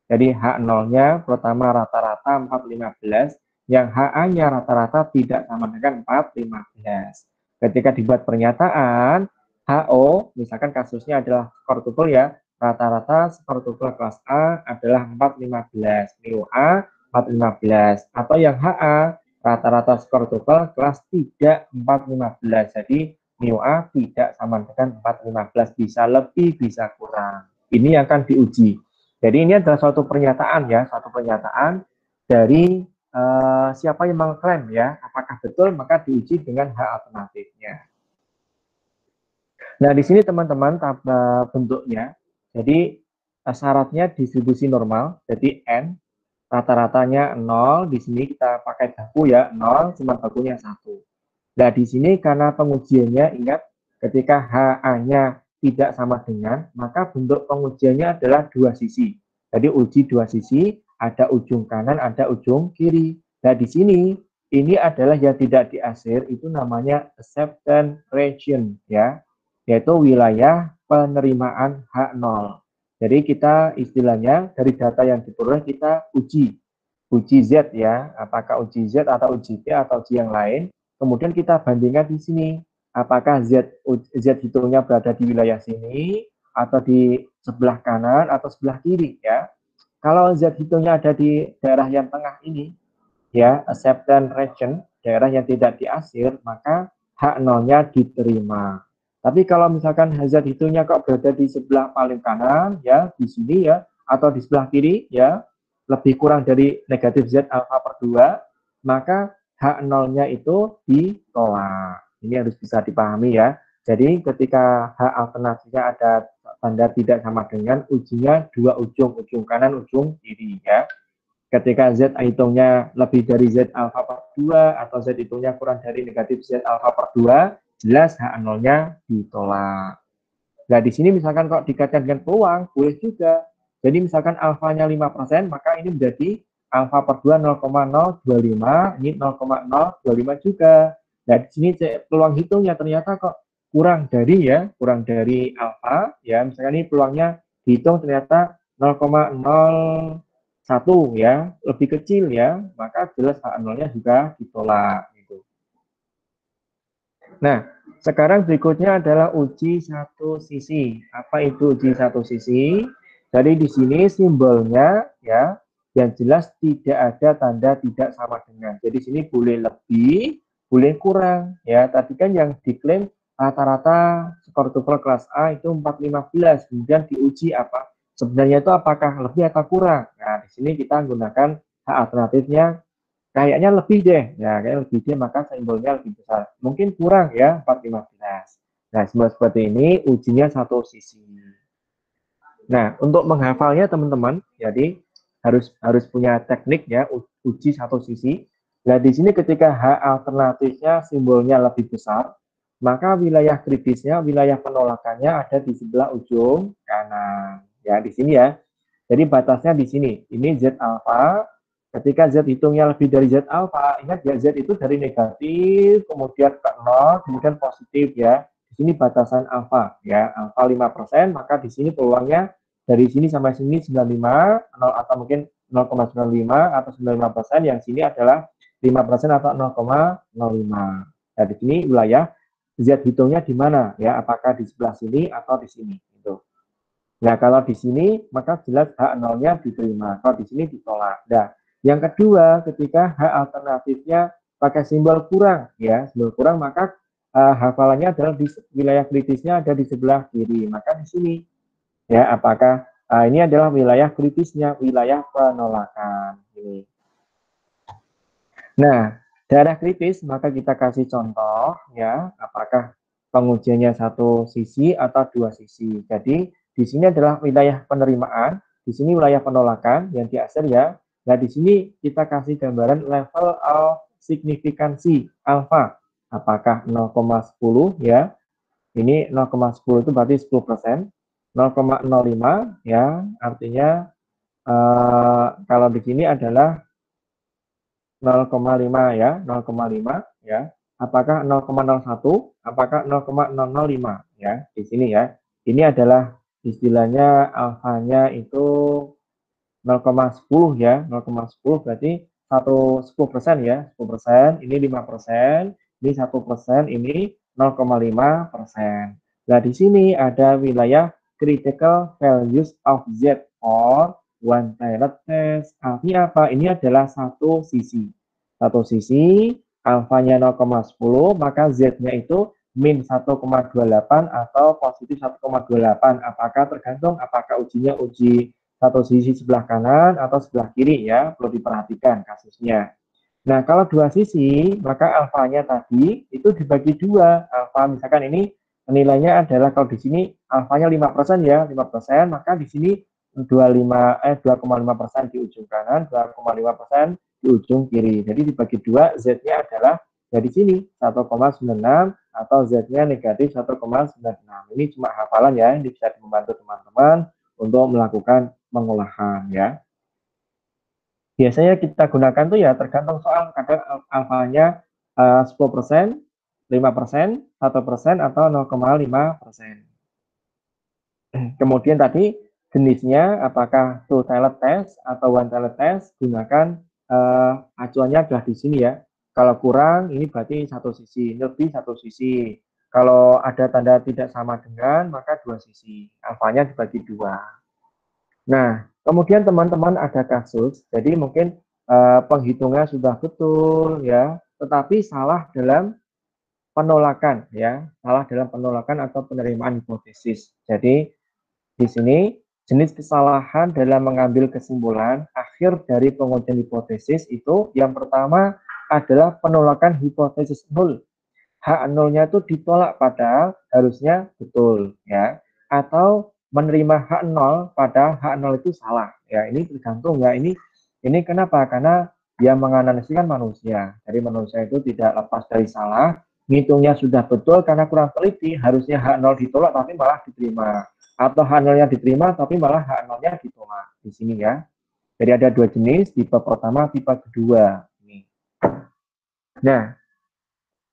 Jadi H0-nya pertama rata-rata 415, yang HA-nya rata-rata tidak sama dengan 415. Ketika dibuat pernyataan, HO, misalkan kasusnya adalah skor TOEFL ya, rata-rata skor TOEFL kelas A adalah 415, mu A 415, atau yang HA rata-rata skor TOEFL kelas tidak 415. Jadi mu A tidak sama dengan 415, bisa lebih, bisa kurang. Ini yang akan diuji. Jadi ini adalah suatu pernyataan ya, suatu pernyataan dari siapa yang mengklaim ya, apakah betul, maka diuji dengan H alternatifnya. Nah, di sini teman-teman bentuknya, jadi syaratnya distribusi normal, jadi N, rata-ratanya 0, di sini kita pakai baku ya, 0, cuma bakunya 1. Nah, di sini karena pengujiannya, ingat, ketika HA-nya tidak sama dengan, maka bentuk pengujiannya adalah dua sisi. Jadi uji dua sisi, ada ujung kanan, ada ujung kiri. Nah, di sini, ini adalah yang tidak diasir, itu namanya acceptance region, ya, yaitu wilayah penerimaan H0. Jadi kita istilahnya dari data yang diperoleh kita uji Z ya, apakah uji Z atau uji T atau uji yang lain. Kemudian kita bandingkan di sini, apakah Z hitungnya berada di wilayah sini atau di sebelah kanan atau sebelah kiri ya. Kalau Z hitungnya ada di daerah yang tengah ini, ya, acceptance region, daerah yang tidak diasir, maka H0-nya diterima. Tapi kalau misalkan Z hitungnya kok berada di sebelah paling kanan, ya, di sini ya, atau di sebelah kiri, ya, lebih kurang dari negatif Z alfa per 2, maka H0-nya itu ditolak. Ini harus bisa dipahami ya. Jadi ketika H alternatifnya ada tanda tidak sama dengan, ujinya dua ujung, ujung kanan, ujung kiri ya. Ketika Z hitungnya lebih dari Z alfa per 2 atau Z hitungnya kurang dari negatif Z alfa per 2, jelas H0-nya ditolak. Nah, di sini misalkan kok dikaitkan dengan peluang, boleh juga. Jadi misalkan alfanya 5%, maka ini menjadi alfa per 2 0,025, ini 0,025 juga. Nah, di sini peluang hitungnya ternyata kok kurang dari alfa, ya. Misalkan ini peluangnya dihitung ternyata 0,01 ya, lebih kecil ya, maka jelas H0-nya juga ditolak gitu. Nah, sekarang berikutnya adalah uji satu sisi. Apa itu uji satu sisi? Jadi di sini simbolnya ya, yang jelas tidak ada tanda tidak sama dengan. Jadi sini boleh lebih, boleh kurang ya. Tadi kan yang diklaim rata-rata skor TOEFL kelas A itu 415. Kemudian diuji apa? Sebenarnya itu apakah lebih atau kurang? Nah, di sini kita menggunakan H alternatifnya. Kayaknya lebih deh, ya kayaknya lebih deh, maka simbolnya lebih besar. Mungkin kurang ya, 415. Nah, simbol seperti ini ujinya satu sisi. Nah, untuk menghafalnya teman-teman, jadi harus punya teknik ya, uji satu sisi. Nah, di sini ketika H alternatifnya simbolnya lebih besar, maka wilayah kritisnya, wilayah penolakannya ada di sebelah ujung kanan. Ya, di sini ya. Jadi batasnya di sini. Ini Z alfa. Ketika Z hitungnya lebih dari Z alfa, ingat ya, Z itu dari negatif, kemudian ke 0, kemudian positif ya. Di sini batasan alfa ya, alfa 5%, maka di sini peluangnya dari sini sampai sini 95, 0 atau mungkin 0,95 atau 95%, yang sini adalah 5% atau 0,05. Nah, di sini wilayah Z hitungnya di mana ya? Apakah di sebelah sini atau di sini? Gitu. Nah, kalau di sini maka jelas hak nolnya diterima. Kalau di sini ditolak. Nah, yang kedua, ketika hak alternatifnya pakai simbol kurang, ya, simbol kurang, maka hafalannya adalah di wilayah kritisnya ada di sebelah kiri. Maka di sini, ya, apakah ini adalah wilayah kritisnya, wilayah penolakan. Ini. Nah, daerah kritis maka kita kasih contoh, ya, apakah pengujiannya satu sisi atau dua sisi. Jadi di sini adalah wilayah penerimaan, di sini wilayah penolakan yang di akhir ya. Nah, di sini kita kasih gambaran level of signifikansi alfa. Apakah 0,10 ya? Ini 0,10 itu berarti 10%. 0,05 ya, artinya kalau di sini adalah 0,5 ya, 0,5 ya. Apakah 0,01? Apakah 0,005 ya? Di sini ya. Ini adalah istilahnya alfanya itu 0,10 ya, 0,10 berarti 10% ya, 10%, ini 5%, ini 1%, ini 0,5%. Nah, di sini ada wilayah critical values of Z or one tiled test. Artinya apa? Ini adalah satu sisi. Satu sisi, alfanya 0,10, maka Z-nya itu min 1,28 atau positif 1,28. Apakah tergantung apakah ujinya uji satu sisi sebelah kanan atau sebelah kiri ya, perlu diperhatikan kasusnya. Nah, kalau dua sisi, maka alfanya tadi itu dibagi dua. Alfa misalkan ini nilainya adalah kalau di sini alfanya 5% ya, 5%, maka di sini 2,5% di ujung kanan, 2,5% di ujung kiri. Jadi dibagi dua, Z-nya adalah dari sini 1,96 atau Z-nya negatif 1,96. Ini cuma hafalan ya, ini bisa membantu teman-teman untuk melakukan pengolahan ya. Biasanya kita gunakan tuh ya tergantung soal, kadang alfanya 10%, 5%, 1% atau 0,5%. Kemudian tadi jenisnya apakah two-tiled test atau one-tiled test, gunakan acuannya adalah di sini ya. Kalau kurang ini berarti satu sisi, lebih satu sisi. Kalau ada tanda tidak sama dengan maka dua sisi. Alfanya dibagi dua. Nah, kemudian teman-teman ada kasus, jadi mungkin penghitungan sudah betul ya, tetapi salah dalam penolakan ya, salah dalam penolakan atau penerimaan hipotesis. Jadi di sini jenis kesalahan dalam mengambil kesimpulan akhir dari pengujian hipotesis itu yang pertama adalah penolakan hipotesis nol. Hak nolnya itu ditolak padahal harusnya betul ya, atau menerima hak nol padahal hak nol itu salah ya. Ini tergantung ya, ini kenapa? Karena dia menganalisis kan manusia, jadi manusia itu tidak lepas dari salah, ngitungnya sudah betul karena kurang teliti, harusnya hak nol ditolak tapi malah diterima, atau hak nolnya diterima tapi malah hak nolnya ditolak di sini ya. Jadi ada dua jenis, tipe pertama, tipe kedua. Nah,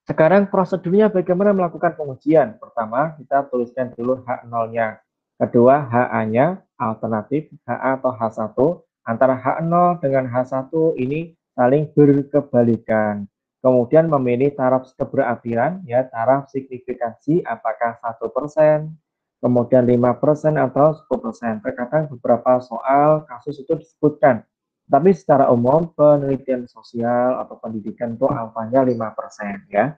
sekarang prosedurnya bagaimana melakukan pengujian? Pertama, kita tuliskan dulu hak nolnya. Kedua, HA-nya, alternatif HA atau H1. Antara H0 dengan H1 ini saling berkebalikan. Kemudian memilih taraf keberhadiran, ya taraf signifikansi, apakah 1%, kemudian 5% atau 10%. Terkadang beberapa soal kasus itu disebutkan. Tapi secara umum penelitian sosial atau pendidikan itu alfanya 5% ya.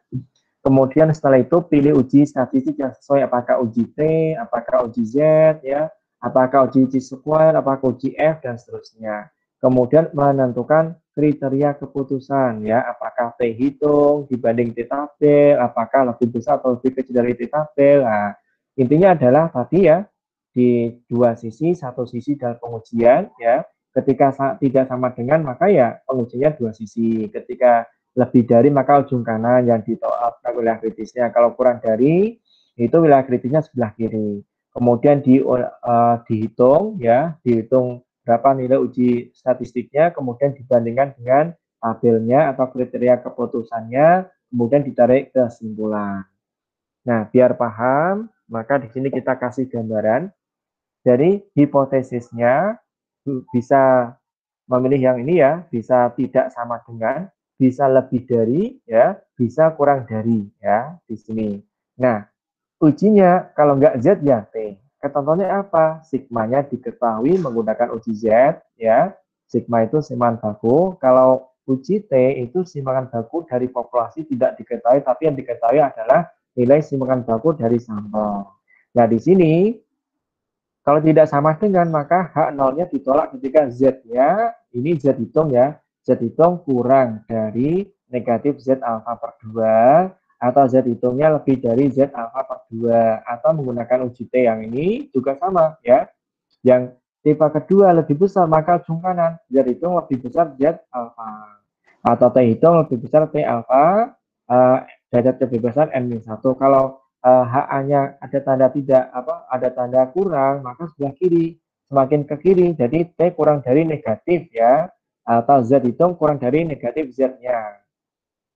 Kemudian setelah itu pilih uji statistik yang sesuai, apakah uji T, apakah uji Z ya, apakah uji Chi-square, apakah uji F dan seterusnya. Kemudian menentukan kriteria keputusan ya, apakah T hitung dibanding T tabel, apakah lebih besar atau lebih kecil dari T tabel. Nah, intinya adalah tadi ya, di dua sisi, satu sisi dalam pengujian ya. Ketika tidak sama dengan maka ya pengujiannya dua sisi. Ketika lebih dari maka ujung kanan yang ditolak wilayah kritisnya. Kalau kurang dari itu wilayah kritisnya sebelah kiri. Kemudian dihitung ya, dihitung berapa nilai uji statistiknya, kemudian dibandingkan dengan tabelnya atau kriteria keputusannya, kemudian ditarik kesimpulan. Nah, biar paham, maka di sini kita kasih gambaran. Jadi hipotesisnya bisa memilih yang ini ya, bisa tidak sama dengan, bisa lebih dari ya, bisa kurang dari ya di sini. Nah, ujinya kalau nggak Z ya T. Ketentuannya apa? Sigmanya diketahui menggunakan uji Z ya. Sigma itu simpanan baku. Kalau uji T itu simpanan baku dari populasi tidak diketahui, tapi yang diketahui adalah nilai simpanan baku dari sampel. Nah, di sini kalau tidak sama dengan maka H0-nya ditolak ketika Z-nya, ini Z hitung ya, Z hitung kurang dari negatif Z alfa per 2, atau Z hitungnya lebih dari Z alfa per 2, atau menggunakan uji T yang ini juga sama ya. Yang tipe kedua lebih besar, maka ujung kanan Z hitung lebih besar Z alfa. Atau T hitung lebih besar T alfa, derajat lebih besar N-1. Kalau HA-nya ada tanda tidak ada tanda kurang, maka sebelah kiri semakin ke kiri, jadi T kurang dari negatif ya, atau Z hitung kurang dari negatif Z-nya.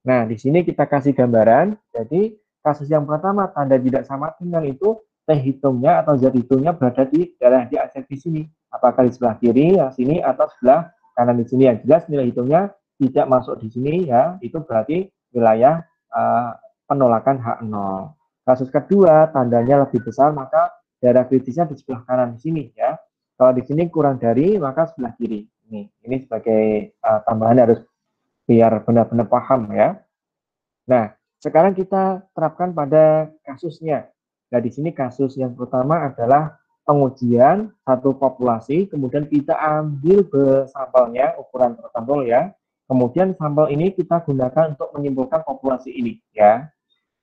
Nah, di sini kita kasih gambaran. Jadi kasus yang pertama tanda tidak sama dengan itu T hitungnya atau Z hitungnya berada di daerah di aset di sini. Apakah di sebelah kiri yang sini atau sebelah kanan di sini? Yang jelas nilai hitungnya tidak masuk di sini ya, itu berarti wilayah penolakan H0. Kasus kedua, tandanya lebih besar, maka daerah kritisnya di sebelah kanan di sini ya. Kalau di sini kurang dari, maka sebelah kiri. Ini sebagai tambahan harus biar benar-benar paham ya. Nah, sekarang kita terapkan pada kasusnya. Nah, di sini kasus yang pertama adalah pengujian satu populasi, kemudian kita ambil sampelnya, ukuran tertentu ya. Kemudian sampel ini kita gunakan untuk menyimpulkan populasi ini ya.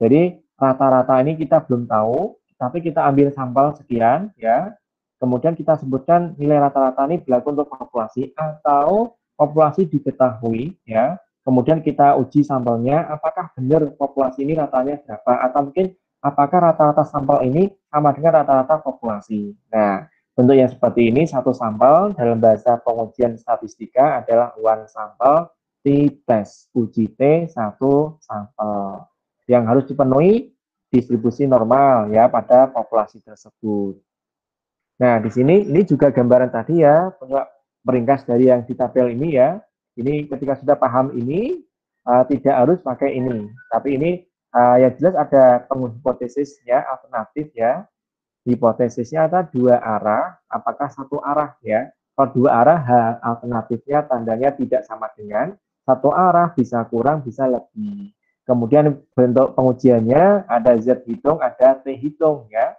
Jadi rata-rata ini kita belum tahu, tapi kita ambil sampel sekian ya. Kemudian kita sebutkan nilai rata-rata ini berlaku untuk populasi atau populasi diketahui ya. Kemudian kita uji sampelnya, apakah benar populasi ini ratanya berapa, atau mungkin apakah rata-rata sampel ini sama dengan rata-rata populasi. Nah, bentuk yang seperti ini, satu sampel dalam bahasa pengujian statistika adalah one sampel t-test, uji T satu sampel yang harus dipenuhi distribusi normal ya pada populasi tersebut. Nah, di sini ini juga gambaran tadi ya, meringkas dari yang di tabel ini ya. Ini ketika sudah paham ini, tidak harus pakai ini. Tapi ini yang jelas ada hipotesis ya, alternatif ya. Hipotesisnya ada dua arah, apakah satu arah ya. Kalau dua arah, alternatifnya tandanya tidak sama dengan satu arah, bisa kurang, bisa lebih. Kemudian bentuk pengujiannya ada Z hitung, ada T hitung ya.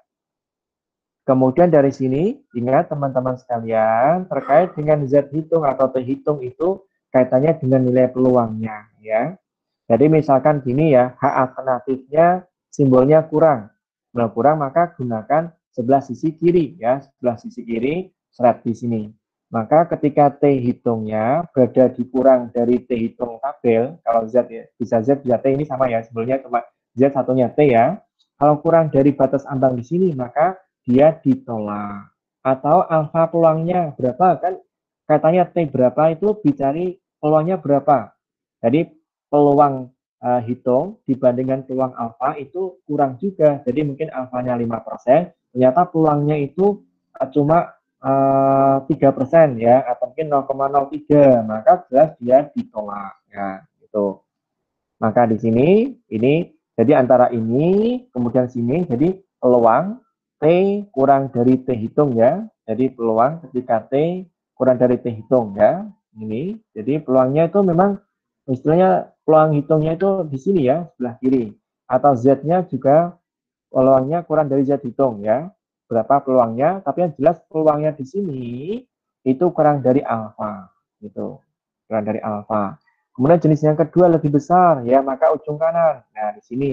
Kemudian dari sini, ingat teman-teman sekalian, terkait dengan Z hitung atau T hitung itu kaitannya dengan nilai peluangnya ya. Jadi misalkan gini ya, H alternatifnya simbolnya kurang. Nah, kurang maka gunakan sebelah sisi kiri ya, sebelah sisi kiri seret di sini. Maka ketika T hitungnya berada di kurang dari T hitung tabel, kalau Z ya, bisa Z, bisa T ini sama ya, simbolnya cuma Z satunya T ya. Kalau kurang dari batas ambang di sini, maka dia ditolak. Atau alfa peluangnya berapa kan? Katanya T berapa itu dicari peluangnya berapa. Jadi peluang hitung dibandingkan peluang alfa itu kurang juga. Jadi mungkin alfanya 5%, ternyata peluangnya itu cuma 3% ya, atau mungkin 0,03, maka jelas dia ditolak. Ya, gitu. Maka di sini ini jadi antara ini kemudian sini jadi peluang T kurang dari T hitung ya. Jadi peluang ketika T kurang dari T hitung ya. Ini jadi peluangnya itu memang istilahnya peluang hitungnya itu di sini ya, sebelah kiri. Atau Z-nya juga peluangnya kurang dari Z hitung ya. Berapa peluangnya? Tapi yang jelas peluangnya di sini itu kurang dari alfa gitu. Kurang dari alfa. Kemudian jenis yang kedua lebih besar ya, maka ujung kanan. Nah, di sini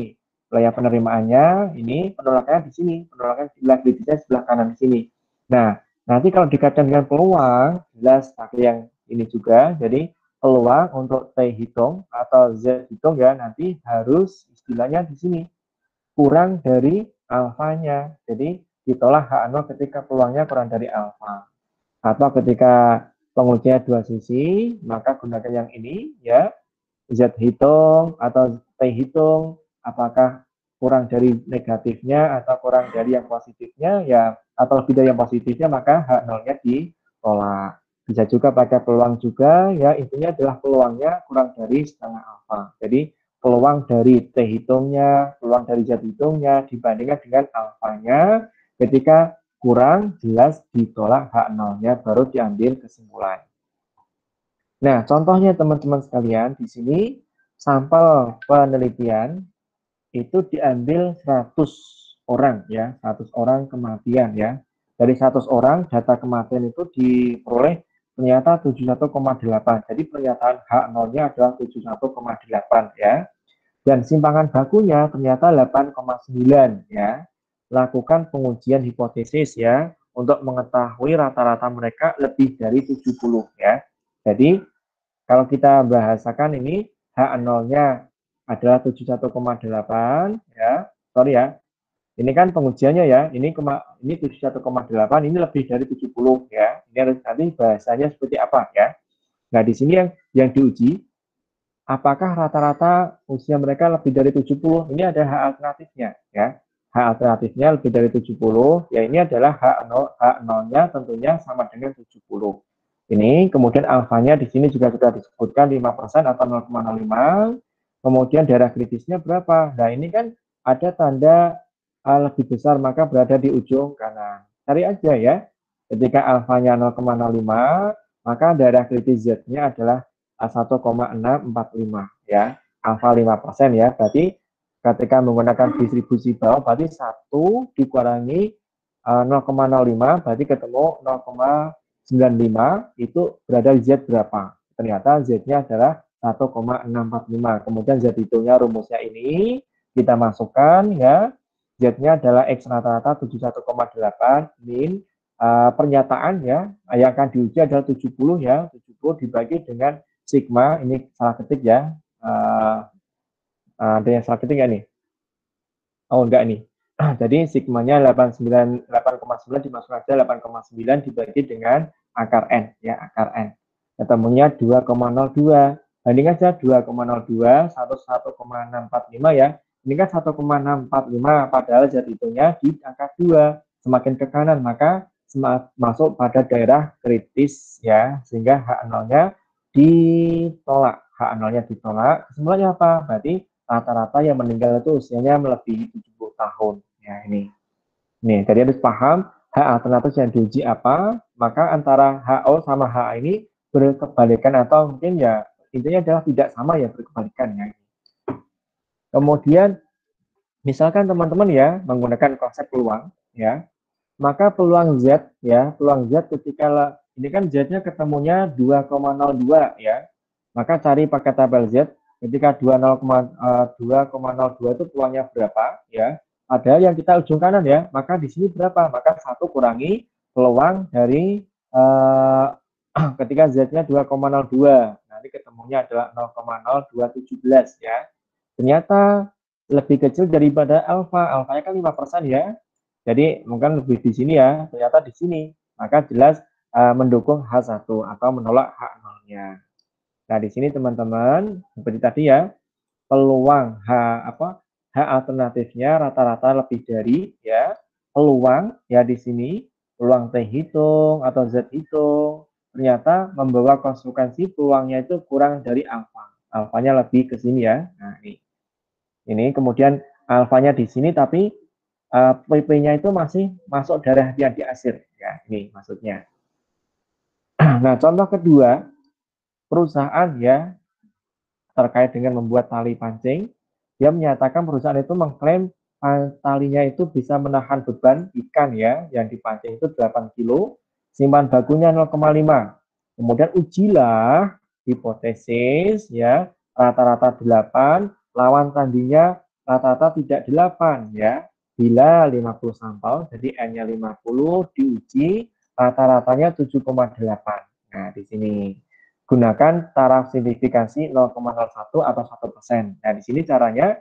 wilayah penerimaannya ini penolakannya di sini, penolakan sebelah kritisnya sebelah kanan di sini. Nah, nanti kalau dikaitkan dengan peluang, jelas pakai yang ini juga. Jadi peluang untuk T hitung atau Z hitung ya nanti harus istilahnya di sini kurang dari alfanya. Jadi ditolak H0 ketika peluangnya kurang dari alfa. Atau ketika pengujian dua sisi, maka gunakan yang ini ya, Z hitung atau T hitung, apakah kurang dari negatifnya atau kurang dari yang positifnya ya, atau lebih dari yang positifnya, maka H0-nya ditolak. Bisa juga pakai peluang juga ya, intinya adalah peluangnya kurang dari setengah alfa. Jadi peluang dari T hitungnya, peluang dari Z hitungnya dibandingkan dengan alfanya, ketika kurang jelas ditolak H0-nya, baru diambil kesimpulan. Nah, contohnya teman-teman sekalian, di sini sampel penelitian itu diambil 100 orang ya, 100 orang kematian ya. Dari 100 orang data kematian itu diperoleh ternyata 71,8. Jadi pernyataan H0-nya adalah 71,8 ya. Dan simpangan bakunya ternyata 8,9 ya. Lakukan pengujian hipotesis ya untuk mengetahui rata-rata mereka lebih dari 70 ya. Jadi kalau kita bahasakan ini H0-nya adalah 71,8 ya. Sorry ya. Ini kan pengujiannya ya. Ini 71,8, ini lebih dari 70 ya. Ini harus nanti bahasanya seperti apa ya. Nah, di sini yang diuji apakah rata-rata usia mereka lebih dari 70? Ini ada H alternatifnya ya. H alternatifnya lebih dari 70, ya ini adalah H0-nya tentunya sama dengan 70. Ini kemudian alfanya di sini juga sudah disebutkan 5% atau 0,05. Kemudian daerah kritisnya berapa? Nah, ini kan ada tanda lebih besar maka berada di ujung kanan. Cari aja ya. Ketika alfanya 0,05, maka daerah kritis Z-nya adalah 1,645 ya. Alfa 5% ya. Berarti ketika menggunakan distribusi bawah berarti 1 dikurangi 0,05 berarti ketemu 0,95, itu berada di Z berapa? Ternyata Z-nya adalah 1,645. Kemudian Z hitungnya rumusnya ini kita masukkan ya. Z-nya adalah X rata-rata 71,8 min pernyataan ya yang akan diuji adalah 70 ya. 70 dibagi dengan sigma, ini salah ketik ya. Ada yang salah ketik ya nih? Oh enggak nih. Jadi sigmanya 8,9 dimasukkan aja 8,9 dibagi dengan akar N ya, akar N. Ketemunya 2,02. Banding aja 2,02 1,645 ya. Ini kan 1,645 padahal Z hitungnya di angka 2. Semakin ke kanan maka masuk pada daerah kritis ya, sehingga H0-nya ditolak. H0-nya ditolak. Kesimpulannya apa? Berarti rata-rata yang meninggal itu usianya melebihi 70 tahun. Ya, ini. Nih, jadi harus paham H alternatif yang diuji apa, maka antara HO sama HA ini berkebalikan atau mungkin ya intinya adalah tidak sama ya, berkebalikan ya. Kemudian misalkan teman-teman ya menggunakan konsep peluang ya, maka peluang Z ya, peluang Z ketika ini kan Z-nya ketemunya 2,02 ya. Maka cari pakai tabel Z ketika 2,02 itu peluangnya berapa ya. Padahal yang kita ujung kanan ya, maka di sini berapa? Maka 1 kurangi peluang dari ketika Z-nya 2,02. Nanti ketemunya adalah 0,0217 ya. Ternyata lebih kecil daripada alfa. Alfanya kan 5% ya. Jadi mungkin lebih di sini ya, ternyata di sini. Maka jelas mendukung H1 atau menolak H0-nya. Nah, di sini teman-teman, seperti tadi ya, peluang H alternatifnya rata-rata lebih dari ya, peluang ya di sini, peluang T hitung atau Z hitung, ternyata membawa konsekuensi peluangnya itu kurang dari alfa. Alfanya lebih ke sini ya. Nah, ini kemudian alfanya di sini tapi PP-nya itu masih masuk darah yang diasir ya, ini maksudnya. Nah, contoh kedua, perusahaan ya terkait dengan membuat tali pancing, dia menyatakan perusahaan itu mengklaim talinya itu bisa menahan beban ikan ya yang dipancing itu 8 kilo, simpan bakunya 0,5. Kemudian ujilah hipotesis ya, rata-rata 8, lawan tandingnya rata-rata tidak 8 ya. Bila 50 sampel, jadi N-nya 50 diuji, rata-ratanya 7,8. Nah, di sini gunakan taraf signifikansi 0,01 atau 1%. Nah, di sini caranya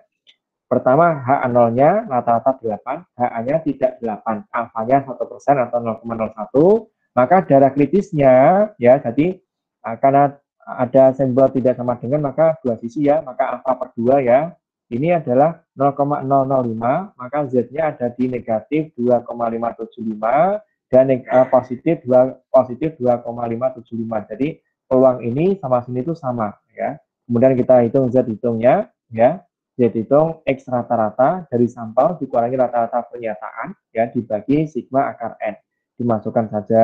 pertama H0-nya rata-rata 8, HA-nya tidak 8, alfanya 1% atau 0,01. Maka darah kritisnya ya, jadi karena ada simbol tidak sama dengan maka dua sisi ya, maka alfa per 2 ya. ini adalah 0,005, maka Z-nya ada di negatif 2,575 dan positif 2,575. Jadi peluang ini sama sini itu sama ya. Kemudian kita hitung Z hitungnya ya. Z hitung X rata-rata dari sampel dikurangi rata-rata pernyataan ya dibagi sigma akar N. Dimasukkan saja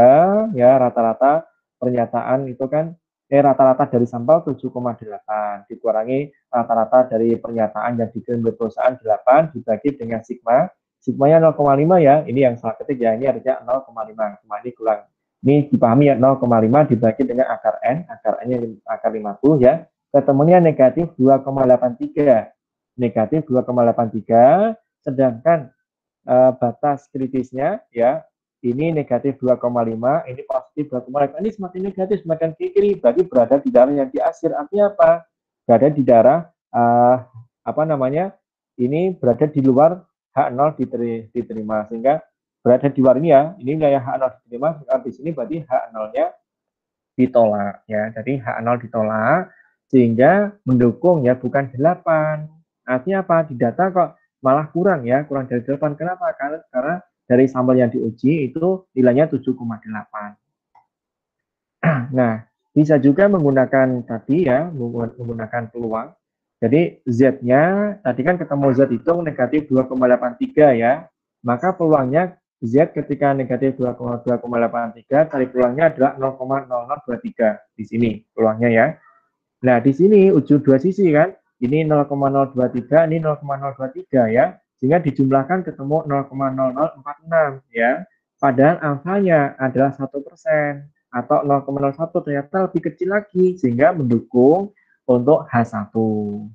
ya rata-rata pernyataan itu kan rata-rata dari sampel 7,8 dikurangi rata-rata dari pernyataan yang dikirim oleh perusahaan 8 dibagi dengan sigma. Sigmanya 0,5 ya. Ini yang salah ketik ya. Ini harusnya 0,5. Cuma ini kurang. Ini dipahami ya 0,5 dibagi dengan akar N. Akar N-nya akar 50 ya. Ketemunya negatif 2,83. Negatif 2,83. Sedangkan batas kritisnya ya ini negatif 2,5, ini positif 2,5. Ini semakin negatif, semakin ke kiri, berarti berada di darah yang diasir. Artinya apa? Berada di darah, apa namanya, ini berada di luar H0 diterima. Sehingga berada di luar ini ya, ini wilayah H0 diterima, di sini berarti H0-nya ditolak. Ya, jadi H0 ditolak, sehingga mendukung ya, bukan 8. Artinya apa? Di data kok malah kurang ya, kurang dari 8. Kenapa? Karena dari sampel yang diuji itu nilainya 7,8. Nah, bisa juga menggunakan tadi ya, menggunakan peluang. Jadi Z-nya, tadi kan ketemu Z itu negatif 2,83 ya. Maka peluangnya Z ketika negatif 2,83, tarik peluangnya adalah 0,0023 di sini peluangnya ya. Nah, di sini ujung dua sisi kan, ini 0,023, ini 0,023 ya. Sehingga dijumlahkan ketemu 0,0046 ya. Padahal alfanya adalah 1% atau 0,01 ternyata lebih kecil lagi sehingga mendukung untuk H1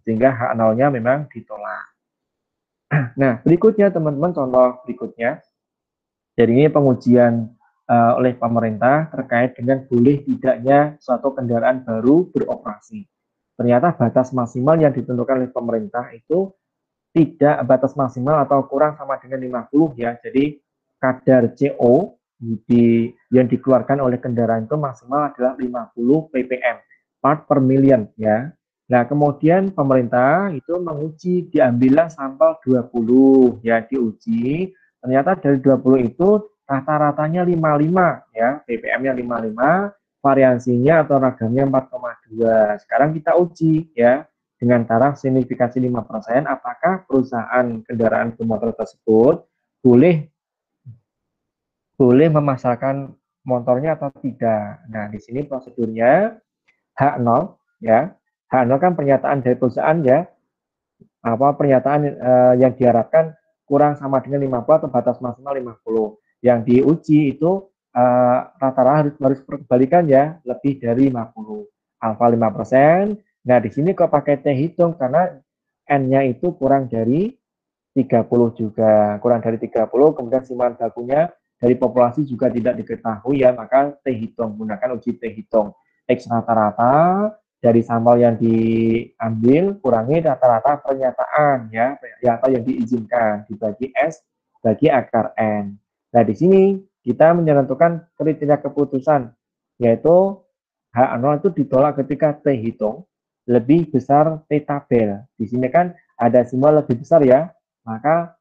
sehingga H0-nya memang ditolak. Nah, berikutnya teman-teman contoh berikutnya. Jadi ini pengujian oleh pemerintah terkait dengan boleh tidaknya suatu kendaraan baru beroperasi. Ternyata batas maksimal yang ditentukan oleh pemerintah itu tidak batas maksimal atau kurang sama dengan 50 ya. Jadi kadar CO yang dikeluarkan oleh kendaraan itu maksimal adalah 50 ppm part per million ya. Nah, kemudian pemerintah itu menguji diambillah sampel 20 ya diuji. Ternyata dari 20 itu rata-ratanya 55 ya, ppm-nya 55, variansinya atau ragamnya 4,2. Sekarang kita uji ya dengan taraf signifikasi 5%, apakah perusahaan kendaraan bermotor tersebut boleh memasarkan motornya atau tidak. Nah, di sini prosedurnya H0 ya. H0 kan pernyataan dari perusahaan ya. Apa pernyataan yang diharapkan kurang sama dengan 50 atau batas maksimal 50. Yang diuji itu rata-rata harus kebalikan ya, lebih dari 50. Alfa 5%. Nah, di sini kok pakai T hitung karena N-nya itu kurang dari 30 juga. Kurang dari 30, kemudian simpanan bakunya dari populasi juga tidak diketahui ya, maka T hitung, gunakan uji T hitung. X rata-rata dari sampel yang diambil kurangi rata-rata pernyataan ya, atau yang diizinkan dibagi S bagi akar N. Nah, di sini kita menentukan kriteria keputusan yaitu H0 itu ditolak ketika T hitung lebih besar T tabel. Di sini kan ada simbol lebih besar ya, maka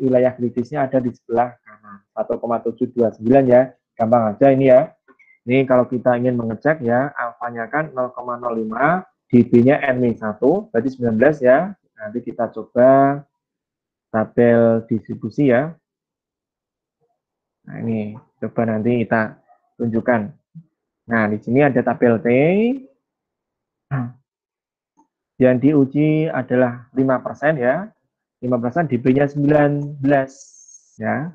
wilayah kritisnya ada di sebelah kanan 1,729 ya. Gampang aja ini ya. Ini kalau kita ingin mengecek ya, alfanya kan 0,05, dB-nya N-1, berarti 19 ya. Nanti kita coba tabel distribusi ya. Nah, ini coba nanti kita tunjukkan. Nah, di sini ada tabel T. Yang diuji adalah 5% ya. 5% dB-nya 19 ya.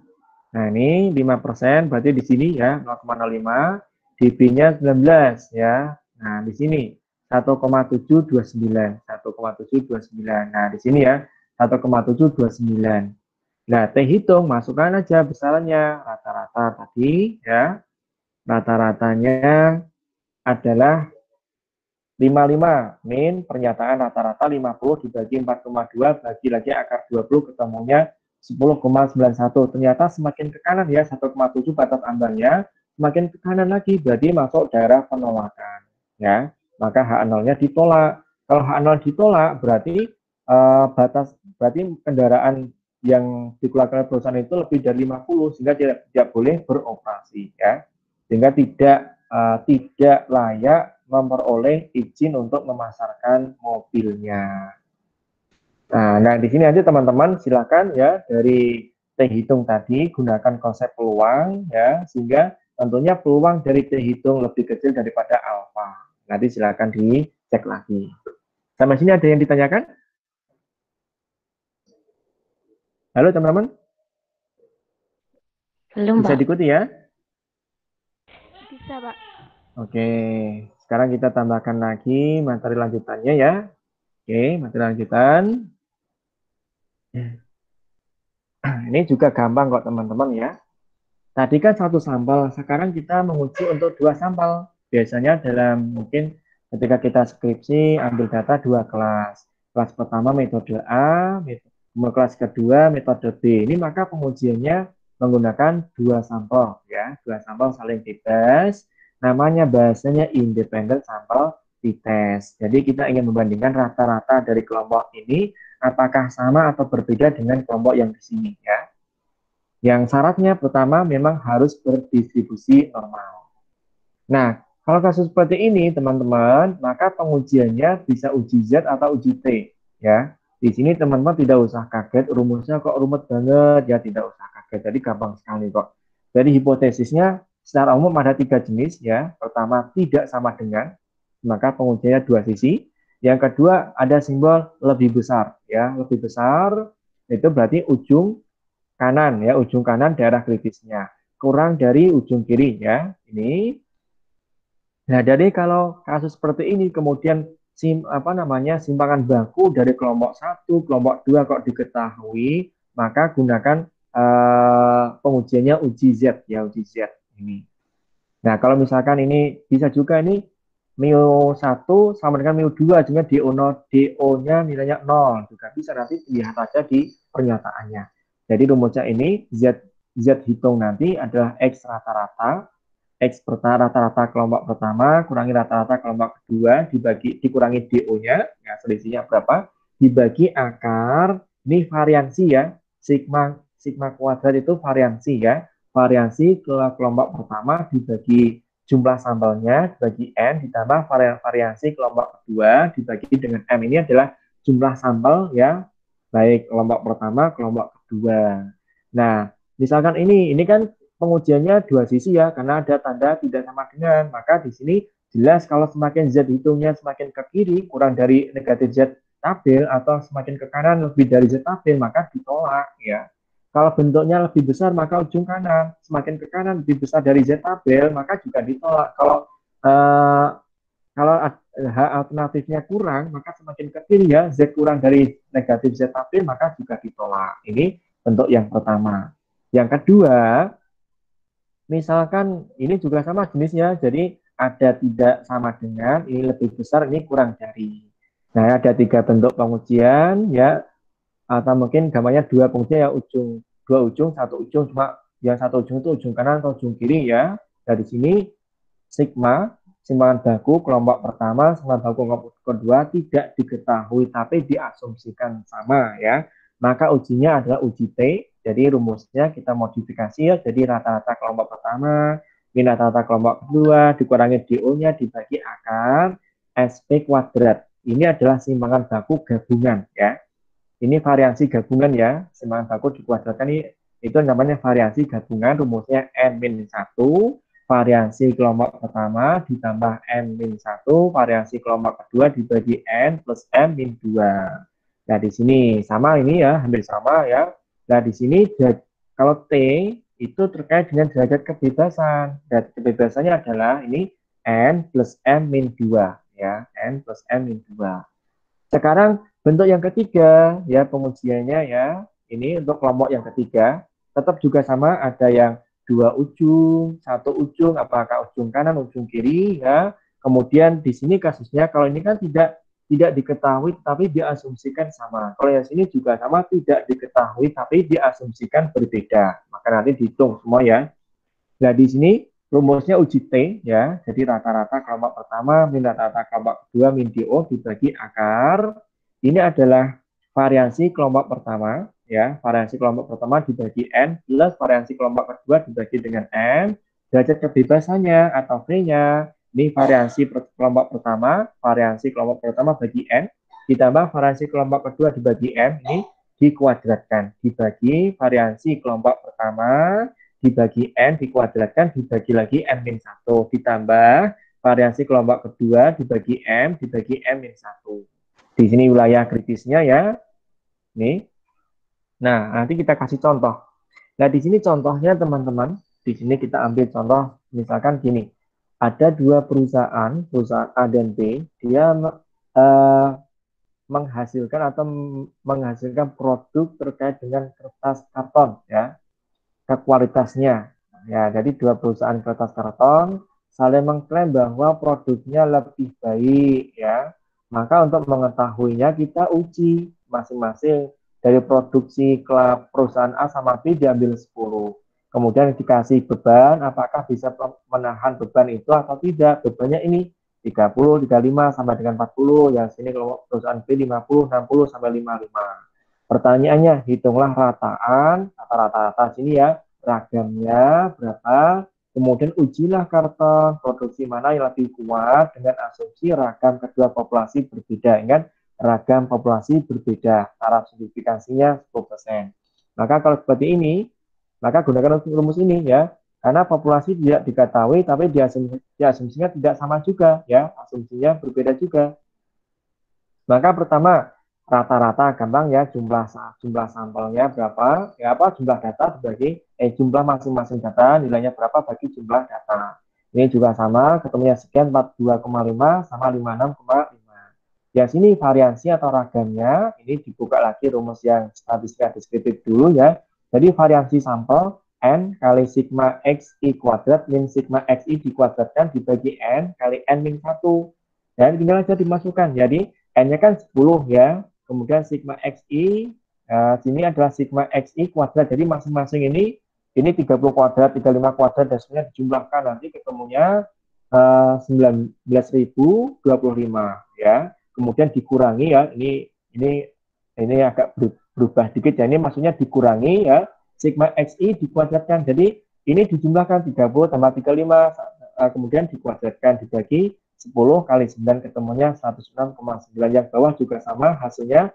Nah, ini 5% berarti di sini ya 0,05, dB-nya 19 ya. Nah, di sini 1,729, 1,729. Nah, di sini ya 1,729. Nah, T hitung masukkan aja besarannya rata-rata tadi ya. Rata-ratanya adalah 55 min pernyataan rata-rata 50 dibagi 4,2 bagi lagi akar 20 ketemunya 10,91. Ternyata semakin ke kanan ya 1,7 batas ambangnya, semakin ke kanan lagi berarti masuk daerah penolakan ya. Maka H0-nya ditolak. Kalau H0 ditolak berarti batas berarti kendaraan yang dikeluarkan oleh perusahaan itu lebih dari 50 sehingga tidak boleh beroperasi ya. Sehingga tidak layak memperoleh izin untuk memasarkan mobilnya. Nah, di sini aja teman-teman silakan ya dari T hitung tadi gunakan konsep peluang ya sehingga tentunya peluang dari T hitung lebih kecil daripada alfa. Nanti silakan dicek lagi. Sampai sini ada yang ditanyakan? Halo teman-teman? Belum, Bisa Pak. diikuti ya? Bisa, Pak. Oke, sekarang kita tambahkan lagi materi lanjutannya ya. Oke, materi lanjutan. Ini juga gampang kok teman-teman ya. Tadi kan satu sampel, sekarang kita menguji untuk dua sampel. Biasanya dalam mungkin ketika kita skripsi ambil data dua kelas. Kelas pertama metode A, kelas kedua metode B. Ini maka pengujiannya menggunakan dua sampel ya, dua sampel saling dites. Namanya bahasanya independent sampel dites. Jadi kita ingin membandingkan rata-rata dari kelompok ini apakah sama atau berbeda dengan kelompok yang di sini ya. Yang syaratnya pertama memang harus berdistribusi normal. Nah, kalau kasus seperti ini teman-teman, maka pengujiannya bisa uji Z atau uji T ya. Di sini teman-teman tidak usah kaget, rumusnya kok rumit banget ya, tidak usah kaget. Jadi gampang sekali kok. Jadi hipotesisnya secara umum ada tiga jenis ya. Pertama tidak sama dengan, maka pengujiannya dua sisi. Yang kedua ada simbol lebih besar ya, lebih besar itu berarti ujung kanan ya, ujung kanan daerah kritisnya kurang dari ujung kiri ya. Ini. Nah, dari kalau kasus seperti ini kemudian simpangan baku dari kelompok 1, kelompok 2 kok diketahui, maka gunakan pengujiannya uji Z ya, uji Z ini. Nah, kalau misalkan ini bisa juga ini mu1 sama dengan mu2 dengan DO-nya nilainya 0 juga bisa, nanti lihat aja di pernyataannya. Jadi rumusnya ini Z hitung nanti adalah X rata-rata, X rata-rata kelompok pertama kurangi rata-rata kelompok kedua dikurangi DO-nya, ya selisihnya berapa, dibagi akar, ini variansi ya, sigma kuadrat itu variansi ya, variansi ke kelompok pertama dibagi jumlah sampelnya dibagi N ditambah variansi kelompok kedua dibagi dengan M. Ini adalah jumlah sampel ya, baik kelompok pertama, kelompok kedua. Nah, misalkan ini kan pengujiannya dua sisi ya, karena ada tanda tidak sama dengan, maka di sini jelas kalau semakin Z hitungnya semakin ke kiri, kurang dari negatif Z tabel, atau semakin ke kanan lebih dari Z tabel, maka ditolak ya. Kalau bentuknya lebih besar, maka ujung kanan. Semakin ke kanan lebih besar dari Z tabel, maka juga ditolak. Kalau H alternatifnya kurang, maka semakin ke kiri ya, Z kurang dari negatif Z tabel, maka juga ditolak. Ini bentuk yang pertama. Yang kedua, misalkan ini juga sama jenisnya, jadi ada tidak sama dengan, ini lebih besar, ini kurang dari. Nah, ada tiga bentuk pengujian ya, atau mungkin gambarnya dua pengujian ya, dua ujung, satu ujung, cuma yang satu ujung itu ujung kanan atau ujung kiri ya. Dari sini sigma simpangan baku kelompok pertama simpangan baku kelompok kedua tidak diketahui tapi diasumsikan sama ya. Maka ujinya adalah uji T. Jadi rumusnya kita modifikasi ya, jadi rata-rata kelompok pertama min rata-rata kelompok kedua dikurangi DO-nya dibagi akar SP kuadrat. Ini adalah simpangan baku gabungan ya. Ini variansi gabungan ya, simpangan baku dikuadratkan ini, itu namanya variansi gabungan, rumusnya N-1, variansi kelompok pertama ditambah N-1, variansi kelompok kedua dibagi N plus M-2. Nah, di sini sama ini ya, hampir sama ya. Nah, di sini kalau T itu terkait dengan derajat kebebasan. Derajat kebebasannya adalah ini N plus M-2 ya, N plus M-2. Sekarang bentuk yang ketiga ya pengujiannya ya, ini untuk kelompok yang ketiga tetap juga sama, ada yang dua ujung, satu ujung, apakah ujung kanan, ujung kiri ya. Kemudian di sini kasusnya kalau ini kan tidak diketahui tapi diasumsikan sama. Kalau yang sini juga sama, tidak diketahui tapi diasumsikan berbeda. Maka nanti dihitung semua ya. Nah, di sini rumusnya uji T ya. Jadi rata-rata kelompok pertama min rata-rata kelompok kedua min DO dibagi akar. Ini adalah variansi kelompok pertama, ya, variansi kelompok pertama dibagi N, plus variansi kelompok kedua dibagi dengan N, derajat kebebasannya atau V-nya, ini variansi kelompok pertama, variansi kelompok pertama bagi N, ditambah variansi kelompok kedua dibagi N, ini dikuadratkan, dibagi variansi kelompok pertama, dibagi N, dikuadratkan, dibagi lagi N-1, ditambah variansi kelompok kedua dibagi M, dibagi M-1. Di sini wilayah kritisnya ya, nih. Nah, nanti kita kasih contoh. Nah, di sini contohnya teman-teman, di sini kita ambil contoh, misalkan gini, ada dua perusahaan, perusahaan A dan B, dia menghasilkan atau menghasilkan produk terkait dengan kertas karton, ya, ke kualitasnya. Ya, jadi dua perusahaan kertas karton saling mengklaim bahwa produknya lebih baik, ya. Maka untuk mengetahuinya kita uji masing-masing dari produksi perusahaan A sama B diambil 10. Kemudian dikasih beban, apakah bisa menahan beban itu atau tidak. Bebannya ini 30, 35 sampai dengan 40, yang sini kalau perusahaan B 50, 60 sampai 55. Pertanyaannya, hitunglah rataan, rata-rata sini ya, ragamnya berapa, kemudian ujilah karton produksi mana yang lebih kuat dengan asumsi ragam kedua populasi berbeda. Ingat, ragam populasi berbeda, taraf signifikansinya 10%. Maka kalau seperti ini, maka gunakan rumus ini ya, karena populasi tidak diketahui, tapi diasumsinya tidak sama juga ya, asumsinya berbeda juga. Maka pertama, rata-rata gampang ya, jumlah sampelnya berapa, ya apa jumlah data dibagi jumlah masing-masing data nilainya berapa bagi jumlah data. Ini juga sama, ketemunya sekian 42,5 sama 56,5. Ya sini variansi atau ragamnya, ini dibuka lagi rumus yang statistika deskriptif dulu ya. Jadi variansi sampel N kali sigma XI kuadrat min sigma XI dikuadratkan dibagi N kali N min 1. Dan tinggal aja dimasukkan. Jadi N-nya kan 10 ya, kemudian sigma XI, sini adalah sigma XI kuadrat, jadi masing-masing ini 30 kuadrat, 35 kuadrat, dan semuanya dijumlahkan, nanti ketemunya 19.025 ya, kemudian dikurangi ya, ini agak berubah dikit ya, ini maksudnya dikurangi ya, sigma XI dikuadratkan, jadi ini dijumlahkan 30 tambah 35, kemudian dikuadratkan, dibagi 10 kali 9 ketemunya 106,9. Yang bawah juga sama hasilnya,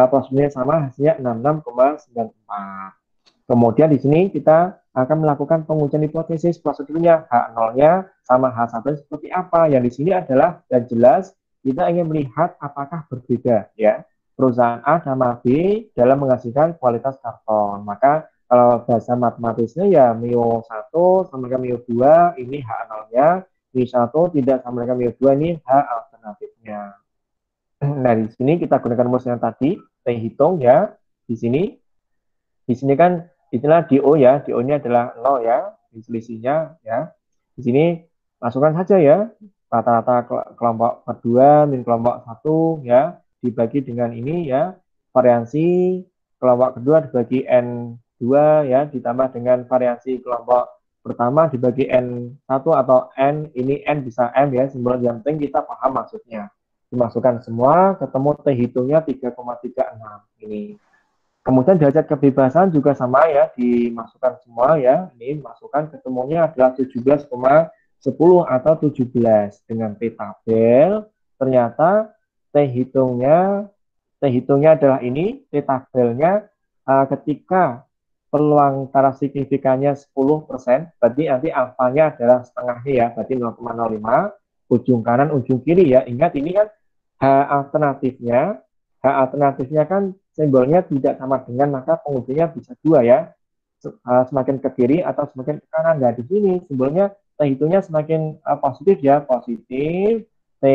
prosedurnya sama hasilnya 66,94. Kemudian di sini kita akan melakukan pengujian hipotesis, prosedurnya H0-nya sama H1 seperti apa. Yang di sini adalah dan jelas kita ingin melihat apakah berbeda ya perusahaan A sama B dalam menghasilkan kualitas karton. Maka kalau bahasa matematisnya ya mu 1 sama dengan mu 2 ini H0-nya, Mi1 tidak sama dengan Mi2, ini H alternatifnya. Nah, di sini kita gunakan rumus yang tadi, T hitung ya. Di sini kan istilah DO ya, DO-nya adalah 0 ya, selisihnya ya. Di sini masukkan saja ya, rata-rata kelompok kedua min kelompok 1 ya, dibagi dengan ini ya, variansi kelompok kedua dibagi N2 ya, ditambah dengan variansi kelompok pertama dibagi N1 atau N, ini N bisa M ya, simbol yang penting kita paham maksudnya. Dimasukkan semua, ketemu T hitungnya 3,36 ini. Kemudian derajat kebebasan juga sama ya, dimasukkan semua ya, ini masukkan ketemunya adalah 17,10 atau 17 dengan T tabel, ternyata T hitungnya adalah ini, T tabelnya ketika peluang taraf signifikannya 10%, berarti nanti alfanya adalah setengahnya ya, berarti 0,05, ujung kanan, ujung kiri ya. Ingat ini kan H alternatifnya kan simbolnya tidak sama dengan, maka pengujinya bisa dua ya, semakin ke kiri atau semakin ke kanan. Nah di sini simbolnya T hitungnya semakin positif ya, positif, T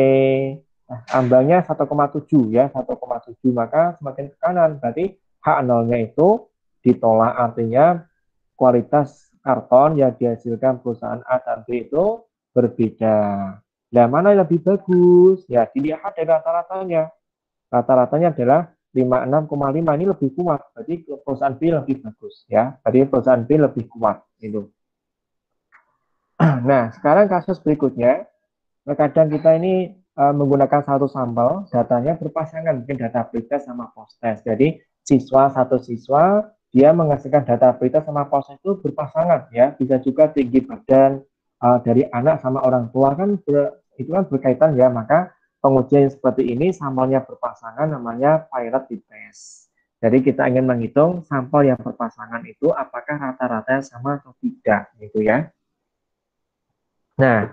ambangnya 1,7 ya, 1,7, maka semakin ke kanan, berarti H0-nya itu ditolak, artinya kualitas karton yang dihasilkan perusahaan A dan B itu berbeda. Nah, mana yang lebih bagus? Ya, dilihat dari rata-ratanya. Rata-ratanya adalah 56,5, ini lebih kuat. Berarti perusahaan B lebih bagus. Ya, berarti perusahaan B lebih kuat. Itu. Nah, sekarang kasus berikutnya. Kadang kita ini menggunakan satu sampel, datanya berpasangan, mungkin data pretest sama post test. Jadi satu siswa dia menghasilkan data pretest sama post test itu berpasangan ya, bisa juga tinggi badan dari anak sama orang tua kan itu kan berkaitan ya, maka pengujian seperti ini sampelnya berpasangan namanya pilot test. Jadi kita ingin menghitung sampel yang berpasangan itu apakah rata-rata sama atau tidak gitu ya. Nah,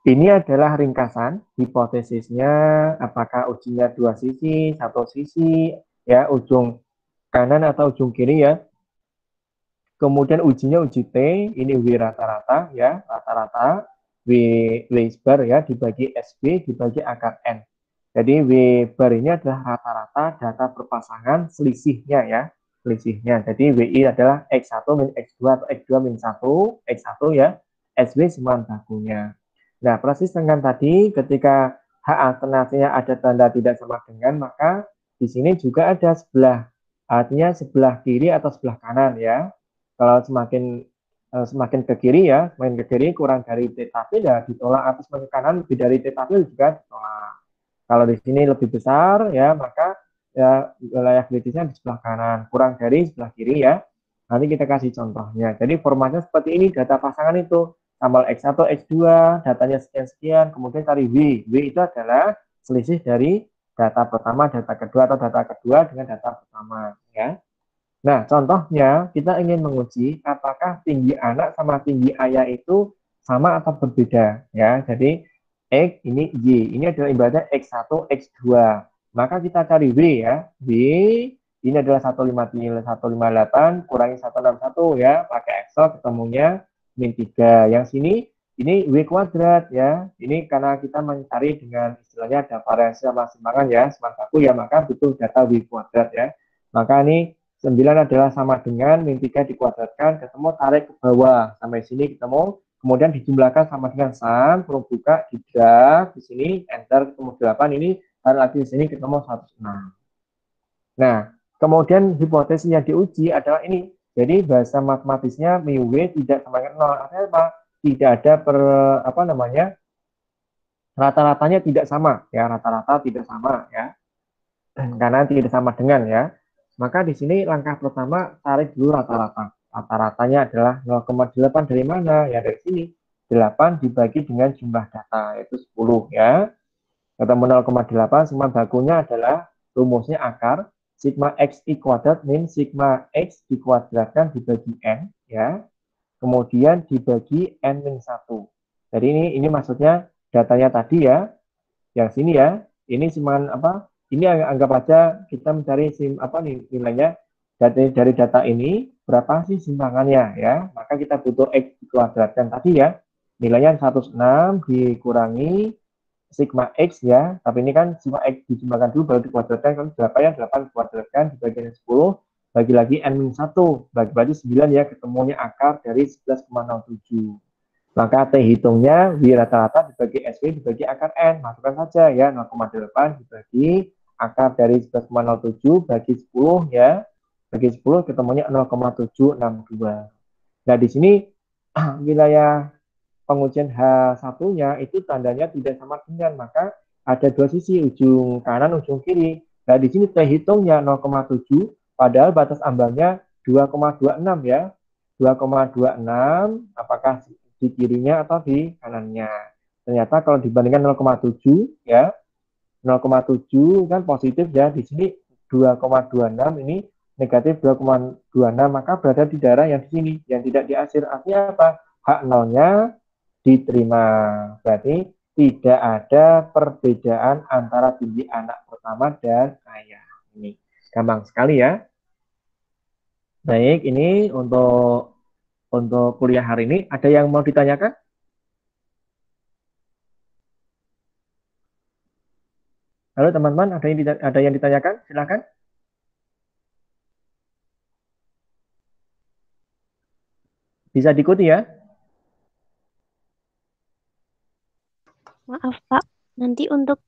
ini adalah ringkasan hipotesisnya apakah ujinya dua sisi, satu sisi ya, ujung kanan atau ujung kiri ya. Kemudian ujinya uji T, ini W rata-rata ya, rata-rata W bar ya dibagi SB dibagi akar N. Jadi W bar ini adalah rata-rata data perpasangan selisihnya ya, selisihnya. Jadi WI adalah X1 min X2 atau X2 min 1, X1 ya, SB semaran bakunya. Nah, persis dengan tadi ketika H alternasinya ada tanda tidak sama dengan, maka di sini juga ada sebelah, artinya sebelah kiri atau sebelah kanan ya. Kalau semakin ke kiri ya, semakin ke kiri kurang dari T tapil ya ditolak, atau semakin kanan lebih dari T tapil juga ditolak. Kalau di sini lebih besar ya, maka ya wilayah kritisnya di sebelah kanan, kurang dari sebelah kiri ya. Nanti kita kasih contohnya. Jadi formatnya seperti ini, data pasangan itu tambal X1, X2, datanya sekian-sekian, kemudian cari W. W itu adalah selisih dari data pertama, data kedua, atau data kedua dengan data pertama ya. Nah, contohnya kita ingin menguji apakah tinggi anak sama tinggi ayah itu sama atau berbeda ya. Jadi X ini Y, ini adalah ibaratnya X1, X2. Maka kita cari W ya. W ini adalah 158 kurangi 161 ya, pakai Excel ketemunya min 3. Yang sini ini W kuadrat ya. Ini karena kita mencari dengan istilahnya ada variasi sama simpangan ya, simpangan baku ya, maka butuh data W kuadrat ya. Maka ini 9 adalah sama dengan min 3 dikuadratkan, ketemu tarik ke bawah sampai sini ketemu, kemudian dijumlahkan sama dengan sum, perlu buka tidak di sini enter ketemu 8, ini tarik lagi di sini ketemu 106. Nah, kemudian hipotesis yang diuji adalah ini. Jadi bahasa matematisnya mu w tidak sama dengan 0. Artinya apa? Tidak ada rata-ratanya tidak sama ya, rata-rata tidak sama ya. Karena tidak sama dengan ya. Maka di sini langkah pertama tarik dulu rata-rata. Rata-ratanya adalah 0,8 dari mana? Ya dari sini. 8 dibagi dengan jumlah data yaitu 10 ya. Ketemu 0,8 semua bakunya adalah rumusnya akar sigma x i kuadrat min sigma x dikuadratkan dibagi n ya. Kemudian dibagi n min 1. Jadi ini maksudnya datanya tadi ya. Yang sini ya. Ini cuman apa? Ini anggap aja kita mencari nilainya dari data ini berapa sih simpangannya ya. Maka kita butuh x dikuadratkan tadi ya. Nilainya 106 dikurangi sigma x ya. Tapi ini kan sigma x dijumlahkan dulu baru dikuadratkan, kan berapa ya? 8 dikuadratkan dibagi 10 bagi lagi n-1 bagi 9 ya, ketemunya akar dari 11,07. Maka T hitungnya W rata-rata dibagi SW dibagi akar N. Masukkan saja ya 0,8 dibagi akar dari 11,07 bagi 10 ya. Bagi 10 ketemunya 0,762. Nah, di sini wilayah pengujian H1-nya itu tandanya tidak sama dengan, maka ada dua sisi, ujung kanan, ujung kiri. Nah, di sini T hitungnya 0,7, padahal batas ambangnya 2,26 ya. 2,26, apakah di kirinya atau di kanannya. Ternyata kalau dibandingkan 0,7 ya, 0,7 kan positif ya, di sini 2,26 ini negatif 2,26, maka berada di daerah yang di sini, yang tidak diakhir. Artinya apa? Hak nolnya diterima. Berarti tidak ada perbedaan antara tinggi anak pertama dan ayah. Ini gampang sekali ya. Baik, ini untuk kuliah hari ini, ada yang mau ditanyakan? Halo teman-teman, ada yang ditanyakan? Silakan. Bisa diikuti ya. Maaf Pak, nanti untuk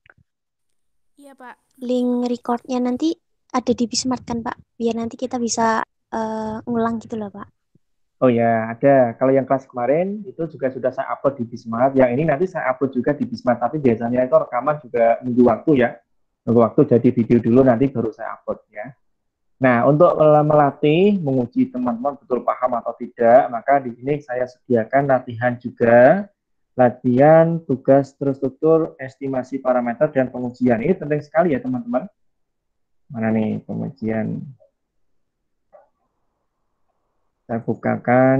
Iya, Pak. link recordnya nanti ada di Bismart kan Pak? Biar nanti kita bisa ngulang gitu loh Pak. Oh ya, ada. Kalau yang kelas kemarin itu juga sudah saya upload di Bismart. Yang ini nanti saya upload juga di Bismart. Tapi biasanya itu rekaman juga nunggu waktu ya. Nunggu waktu jadi video dulu nanti baru saya upload ya. Nah, untuk melatih, menguji teman-teman betul paham atau tidak, maka di sini saya sediakan latihan juga, latihan tugas terstruktur, estimasi parameter, dan pengujian. Ini penting sekali ya teman-teman. Mana nih pengujian? Saya bukakan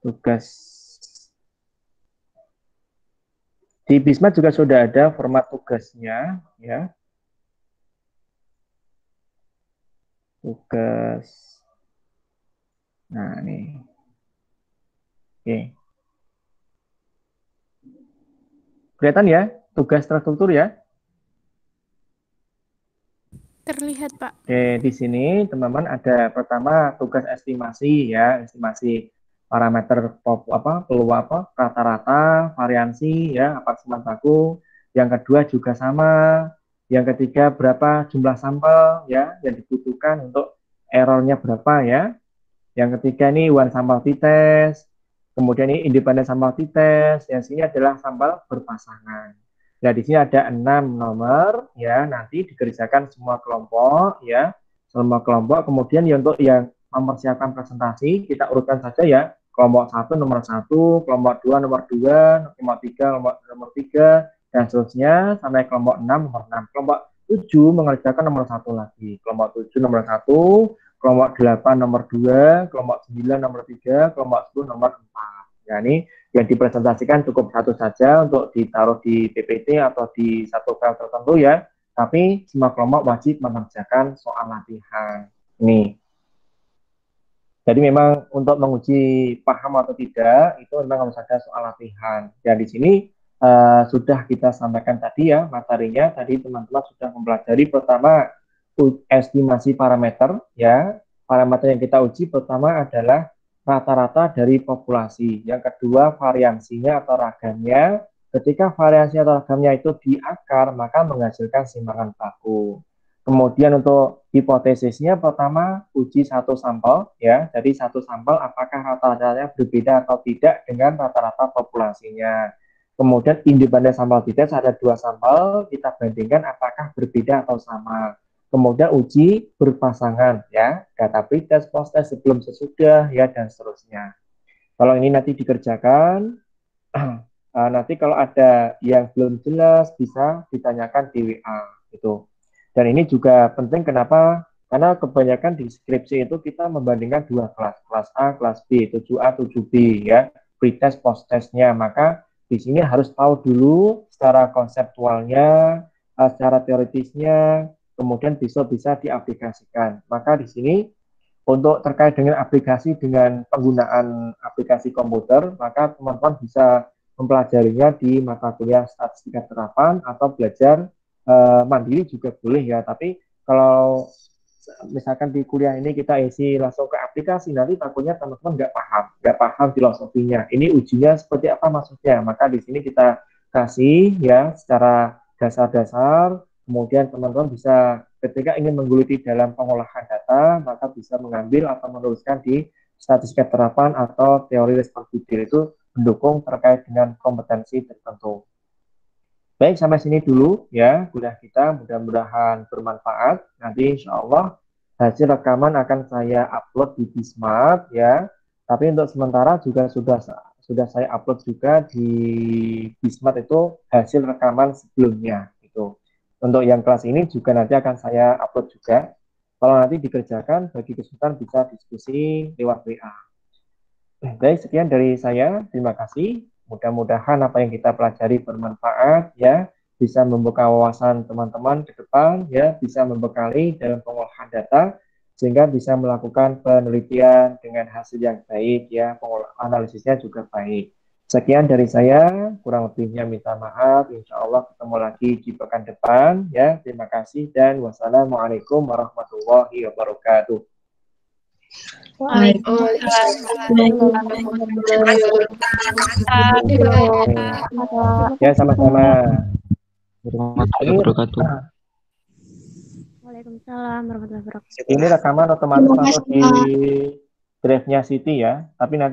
tugas. Di Bismart juga sudah ada format tugasnya, ya. Tugas. Nah, nih. Oke. Kelihatan ya, tugas terstruktur ya. Terlihat, Pak. Oke, di sini teman-teman ada pertama tugas estimasi ya, estimasi parameter peluang rata-rata, variansi ya, apartemen baku. Yang kedua juga sama. Yang ketiga berapa jumlah sampel ya yang dibutuhkan untuk errornya berapa ya. Yang ketiga ini one sampel t-test. Kemudian ini independen sampel t-test. Yang sini adalah sampel berpasangan. Nah, di sini ada 6 nomor ya, nanti dikerjakan semua kelompok ya. Semua kelompok. Kemudian ya, untuk yang mempersiapkan presentasi, kita urutkan saja ya. Kelompok 1 nomor 1, kelompok 2 nomor 2, kelompok 3 nomor 3 dan seterusnya sampai kelompok 6 nomor 6. Kelompok 7 mengerjakan nomor 1 lagi. Kelompok 7 nomor 1, kelompok 8 nomor 2, kelompok 9 nomor 3, kelompok 10 nomor 4. Ya, ini yang dipresentasikan cukup satu saja untuk ditaruh di PPT atau di satu file tertentu ya. Tapi semua kelompok wajib mengerjakan soal latihan. Ini. Jadi memang untuk menguji paham atau tidak itu memang harus ada soal latihan. Dan di sini sudah kita sampaikan tadi ya materinya. Tadi teman-teman sudah mempelajari pertama estimasi parameter ya. Parameter yang kita uji pertama adalah rata-rata dari populasi. Yang kedua variansinya atau ragamnya. Ketika variasi atau ragamnya itu di akar maka menghasilkan simpangan baku. Kemudian untuk hipotesisnya pertama uji satu sampel ya. Jadi satu sampel apakah rata-ratanya berbeda atau tidak dengan rata-rata populasinya. Kemudian independen sampel t-test ada 2 sampel, kita bandingkan apakah berbeda atau sama. Kemudian uji berpasangan ya, data pretest, post-test sebelum sesudah ya dan seterusnya. Kalau ini nanti dikerjakan, nanti kalau ada yang belum jelas bisa ditanyakan di WA gitu. Dan ini juga penting kenapa? Karena kebanyakan di skripsi itu kita membandingkan 2 kelas, kelas A, kelas B, 7A, 7B ya, pretest, post-testnya. Maka di sini harus tahu dulu secara konseptualnya, secara teoritisnya, kemudian bisa diaplikasikan. Maka di sini untuk terkait dengan aplikasi dengan penggunaan aplikasi komputer, maka teman-teman bisa mempelajarinya di mata kuliah statistika terapan atau belajar mandiri juga boleh ya. Tapi kalau misalkan di kuliah ini kita isi langsung ke aplikasi, nanti takutnya teman-teman nggak paham filosofinya. Ini ujinya seperti apa maksudnya. Maka di sini kita kasih ya secara dasar-dasar, kemudian teman-teman bisa ketika ingin menggeluti dalam pengolahan data, maka bisa mengambil atau menuliskan di statistika terapan atau teori respons judul itu mendukung terkait dengan kompetensi tertentu. Baik, sampai sini dulu ya kuliah kita, mudah-mudahan bermanfaat. Nanti insya Allah hasil rekaman akan saya upload di Bismart ya. Tapi untuk sementara juga sudah saya upload juga di Bismart itu hasil rekaman sebelumnya itu. Untuk yang kelas ini juga nanti akan saya upload juga. Kalau nanti dikerjakan, bagi kesulitan bisa diskusi lewat WA. Baik, sekian dari saya. Terima kasih. Mudah-mudahan apa yang kita pelajari bermanfaat ya, bisa membuka wawasan teman-teman ke depan ya, bisa membekali dalam pengolahan data sehingga bisa melakukan penelitian dengan hasil yang baik ya, analisisnya juga baik. Sekian dari saya, kurang lebihnya minta maaf. Insya Allah ketemu lagi di pekan depan ya. Terima kasih dan wassalamualaikum warahmatullahi wabarakatuh. Ya, sama-sama. Waalaikumsalam warahmatullahi wabarakatuh. Ini rekaman otomatis langsung di drive-nya Siti ya, tapi nanti